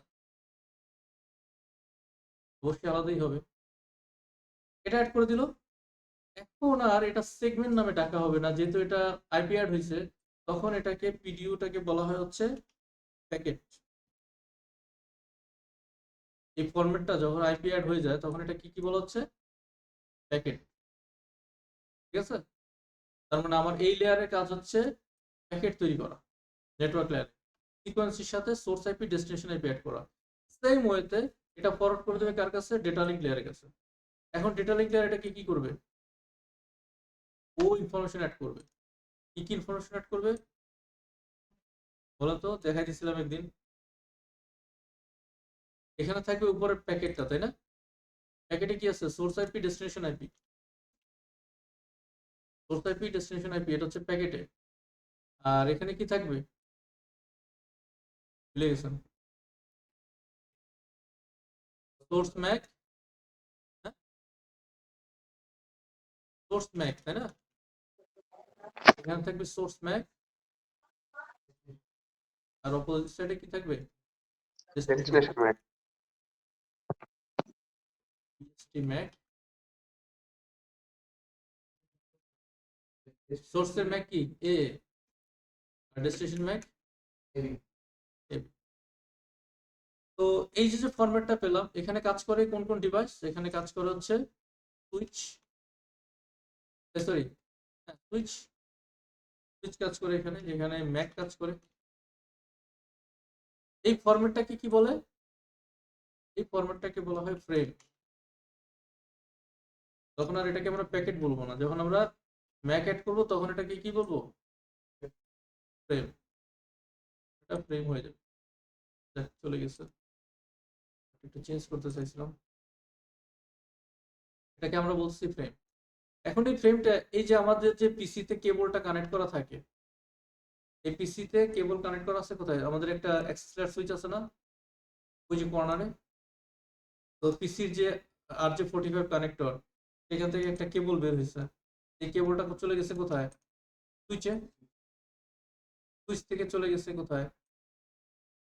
অবশ্যই আলাদাই হবে, এটা অ্যাড করে দিল। এখন আর এটা সেগমেন্ট নামে ডাকা হবে না, যেহেতু এটা আইপি অ্যাড হয়েছে, তখন এটাকে পিডিইউটাকে বলা হয় হচ্ছে প্যাকেট। এই ফরম্যাটটা যখন আইপি অ্যাড হয়ে যায় তখন এটা কি বলা হচ্ছে, প্যাকেট, ঠিক আছে। তার মানে আমার এই লেয়ারের কাজ হচ্ছে প্যাকেট তৈরি করা, নেটওয়ার্ক লেয়ারে সিকোয়েন্সের সাথে source IP destination IP add করা। সেম ওয়েতে এটা ফরওয়ার্ড করে দেবে কার কাছে, ডেটা লিঙ্ক লেয়ারের কাছে। এখন ডেটা লিঙ্ক লেয়ার এটাকে কি করবে, ও ইনফরমেশন অ্যাড করবে। কি কি ইনফরমেশন অ্যাড করবে বলো তো, দেখাই দিয়েছিলাম একদিন। এখানে থাকবে উপরের প্যাকেটটা, তাই না? প্যাকেটে কি আছে, source IP destination IP, source IP destination IP, এটা হচ্ছে প্যাকেটে। আর এখানে কি থাকবে, ভুলে গেছেন, সোর্স ম্যাক, সোর্স ম্যাক, তাই না? এখানে থাকবে সোর্স ম্যাক, আর অপোজিট সাইডে কি থাকবে, ডেস্টিনেশন ম্যাক। ম্যাক। সোর্সের ম্যাক কি এ, আর ডেস্টিনেশন ম্যাক এবি। তো এই যে ফরম্যাটটা পেলাম, এখানে কাজ করে কোন কোন ডিভাইস, এখানে কাজ করে হচ্ছে সুইচ, সরি সুইচ, সুইচ কাজ করে এখানে, এখানে ম্যাক কাজ করে। এই ফরম্যাটটাকে কি বলে, এই ফরম্যাটটাকে বলা হয় ফ্রেম। তখন আর এটাকে আমরা প্যাকেট বলবো না, যখন আমরা ম্যাক অ্যাড করবো তখন এটাকে কি বলবো, ফ্রেম। এটা ফ্রেম হয়ে যাবে। দেখ, চলে গেছে, একটু চেঞ্জ করতে চাইছিলাম, এটাকে আমরা বলছি ফ্রেম। এখন এই ফ্রেমটা, এই যে আমাদের যে পিসিতে কেবলটা কানেক্ট করা থাকে, এই পিসিতে কেবল কানেক্ট করা আছে কোথায়, আমাদের একটা অ্যাক্সেস সুইচ আছে না ওই যে কর্নারে। তো পিসির যে RJ45 কানেক্টর, সেখান থেকে একটা কেবল বের হয়েছে, এই কেবলটা চলে গেছে কোথায়, সুইচে, সুইচ থেকে চলে গেছে কোথায়,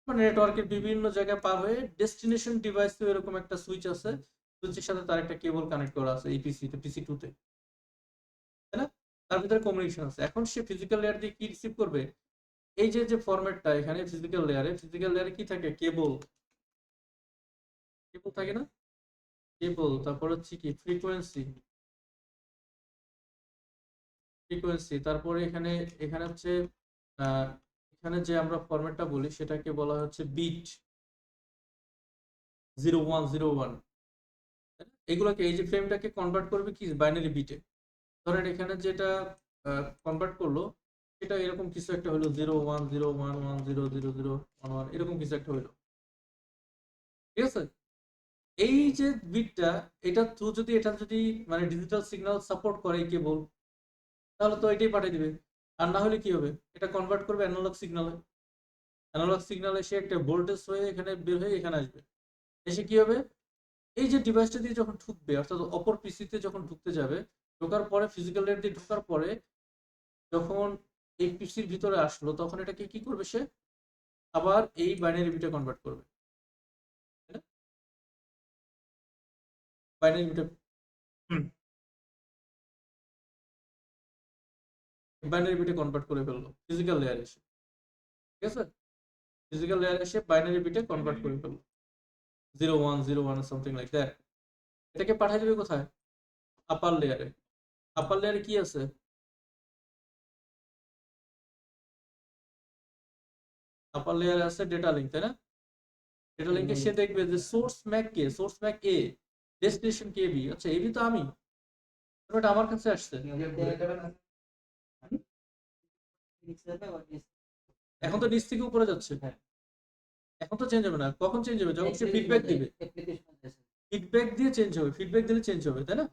মানে নেটওয়ার্কের বিভিন্ন জায়গায় পার হয়ে ডেস্টিনেশন ডিভাইসে এরকম একটা সুইচ আছে, সুইচের সাথে তার একটা কেবল কানেক্ট করা আছে এই পিসিতে, পিসি 2 তে, তাই না? তার ভিতরে কমিউনিকেশন আছে। এখন সে ফিজিক্যাল লেয়ার দিয়ে কি রিসিভ করবে, এই যে ফরম্যাটটা এখানে ফিজিক্যাল লেয়ারে কি থাকে, কেবল, কেবল থাকে না, কেবল, তারপর হচ্ছে কি ফ্রিকোয়েন্সি, তারপরে এখানে, এখানে হচ্ছে এখানে যে আমরা ফরম্যাটটা বলি সেটাকে বলা হচ্ছে বিট 0101। এগুলোকে, এই যে ফ্রেমটাকে কনভার্ট করবে কি বাইনারি বিটে। ধরেন এখানে যেটা কনভার্ট করলো সেটা এরকম কিছু একটা হলো 0101100011 এরকম কিছু একটা হলো, ঠিক আছে। এই যে বিটটা, এটা থ্রু যদি এটা যদি মানে ডিজিটাল সিগন্যাল সাপোর্ট করে কেবল, তাহলে তো এটাই পাঠিয়ে দিবে। আর না হলে কি হবে, এটা কনভার্ট করবে অ্যানালগ সিগন্যালে, অ্যানালগ সিগন্যাল এসে একটা ভোল্টেজ হয়ে এখানে বের হয়ে এখানে আসবে। এসে কি হবে, এই যে ডিভাইসটা দিয়ে যখন ঢুকবে, অর্থাৎ অপর পিসিতে যখন ঢুকতে যাবে, ঢোকার পরে ফিজিক্যাল লেয়ার দিয়ে ঢোকার পরে যখন এই পিসির ভিতরে আসলো তখন এটাকে কি করবে সে আবার এই বাইনারি বিটে কনভার্ট করবে, বাইনারি বিটে বাইনারি বিটে কনভার্ট করে ফেললো ফিজিক্যাল লেয়ার এসে, ঠিক আছে? ফিজিক্যাল লেয়ার এসে বাইনারি বিটে কনভার্ট করে ফেললো 0101 সামথিং লাইক দ্যাট। এটাকে পাঠিয়ে দেবে কোথায়? আপার লেয়ারে। আপার লেয়ারে কি আছে? আপার লেয়ারে আছে ডেটা লিঙ্ক, তাই না? ডেটা লিঙ্কে সে দেখবে যে সোর্স ম্যাক কে, সোর্স ম্যাক এ, ডেস্টিনেশন কে বি। আচ্ছা এবি তো আমি, এটা আমার কাছে আসছে। এখন তো নিচ থেকে উপরে যাচ্ছে, এখন তো চেঞ্জ হবে না। কখন চেঞ্জ হবে? যখন সে ফিডব্যাক দিবে, ফিডব্যাক দিয়ে চেঞ্জ হবে, ফিডব্যাক দিলে চেঞ্জ হবে, তাই না?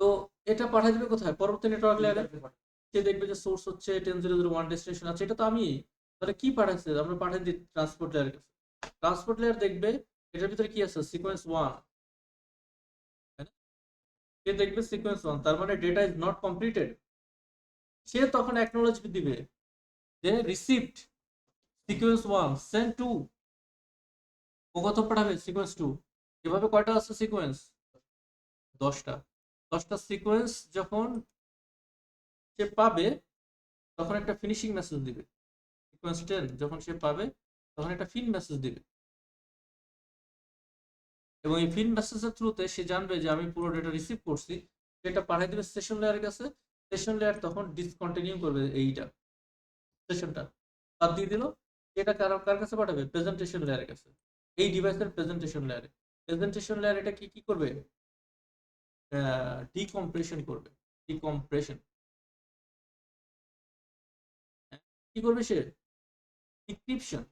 তো এটা পাঠিয়ে দিবে কোথায়? পরবর্তী নেটওয়ার্ক লেয়ারে। সে দেখবে যে সোর্স হচ্ছে 10001 ডেস্টিনেশন আছে, এটা তো আমি। তাহলে কি পাঠাচ্ছে? আমরা পাঠিয়ে দিই ট্রান্সপোর্ট লেয়ারের কাছে। ট্রান্সপোর্ট লেয়ার দেখবে এটার ভিতরে কি আছে, সিকোয়েন্স 1, সে দেখবে সিকোয়েন্স 1, তার মানে ডেটা ইজ নট কমপ্লিটেড। সে তখন অ্যাকনোলেজমেন্ট দিবে যে রিসিভড সিকোয়েন্স 1 সেন্ড টু, ও কত পাঠাবে? সিকোয়েন্স 2। এভাবে কয়টা আছে সিকোয়েন্স? 10টা। 10টা সিকোয়েন্স যখন সে পাবে তখন একটা ফিনিশিং মেসেজ দিবে। সিকোয়েন্স 10 যখন সে পাবে তখন একটা ফিন মেসেজ দিবে, এবং এই ফিন মেসেজের থ্রুতে সে জানবে যে আমি পুরো ডেটা রিসিভ করছি। সেটা পাঠিয়ে দেবে সেশন লেয়ারের কাছে। সেশন লেয়ার তখন ডিসকন্টিনিউ করবে এইটা, সেশনটা বাদ দিয়ে দিল। এটা কার কাছে পাঠাবে? প্রেজেন্টেশন লেয়ারের কাছে, এই ডিভাইসের প্রেজেন্টেশন লেয়ারে। প্রেজেন্টেশন লেয়ার এটা কি করবে? ডিকম্প্রেশন করবে। ডিকম্প্রেশন কি করবে সে? ডিক্রিপশন।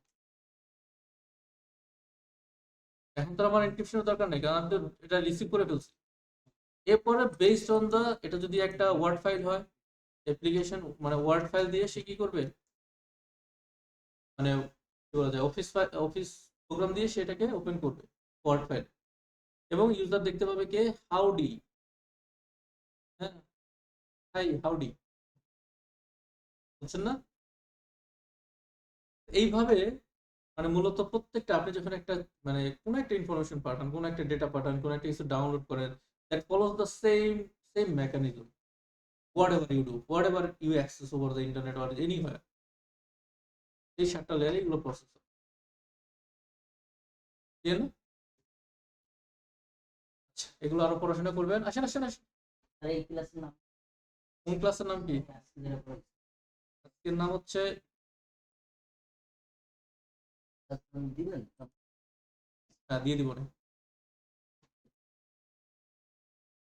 এখন তো আমার এনক্রিপশনের দরকার নেই, কারণ আমি তো এটা রিসিভ করে ফেলছি। এরপরে বেসড অন দা, এটা যদি একটা ওয়ার্ড ফাইল হয়, অ্যাপ্লিকেশন মানে ওয়ার্ড ফাইল দিয়ে সে কি করবে, মানে কি বলা যায়, অফিস প্রোগ্রাম দিয়ে সেটাকে ওপেন করবে ওয়ার্ড ফাইল, এবং ইউজার দেখতে পাবে কে, হাউডি। হ্যাঁ, হাই হাউডি, বুঝছেন না? এইভাবে মানে মূলত প্রত্যেকটা, আপনি যখন একটা মানে কোনো একটা ইনফরমেশন পাঠান, কোনো একটা ডেটা পাঠান, কোনো একটা কিছু ডাউনলোড করেন, that follows the same mechanism whatever you do, whatever you access over the internet or anywhere, এই 7টা লেয়ারে এগুলো প্রসেস হয়, ঠিক না? আচ্ছা, এগুলো আরো পড়াশোনা করবেন। আসেন আসেন আসেন। এই ক্লাসের নাম কোন ক্লাসের নাম কি? আজকের নাম হচ্ছে, দিলেন? হ্যাঁ দিয়ে দিব না।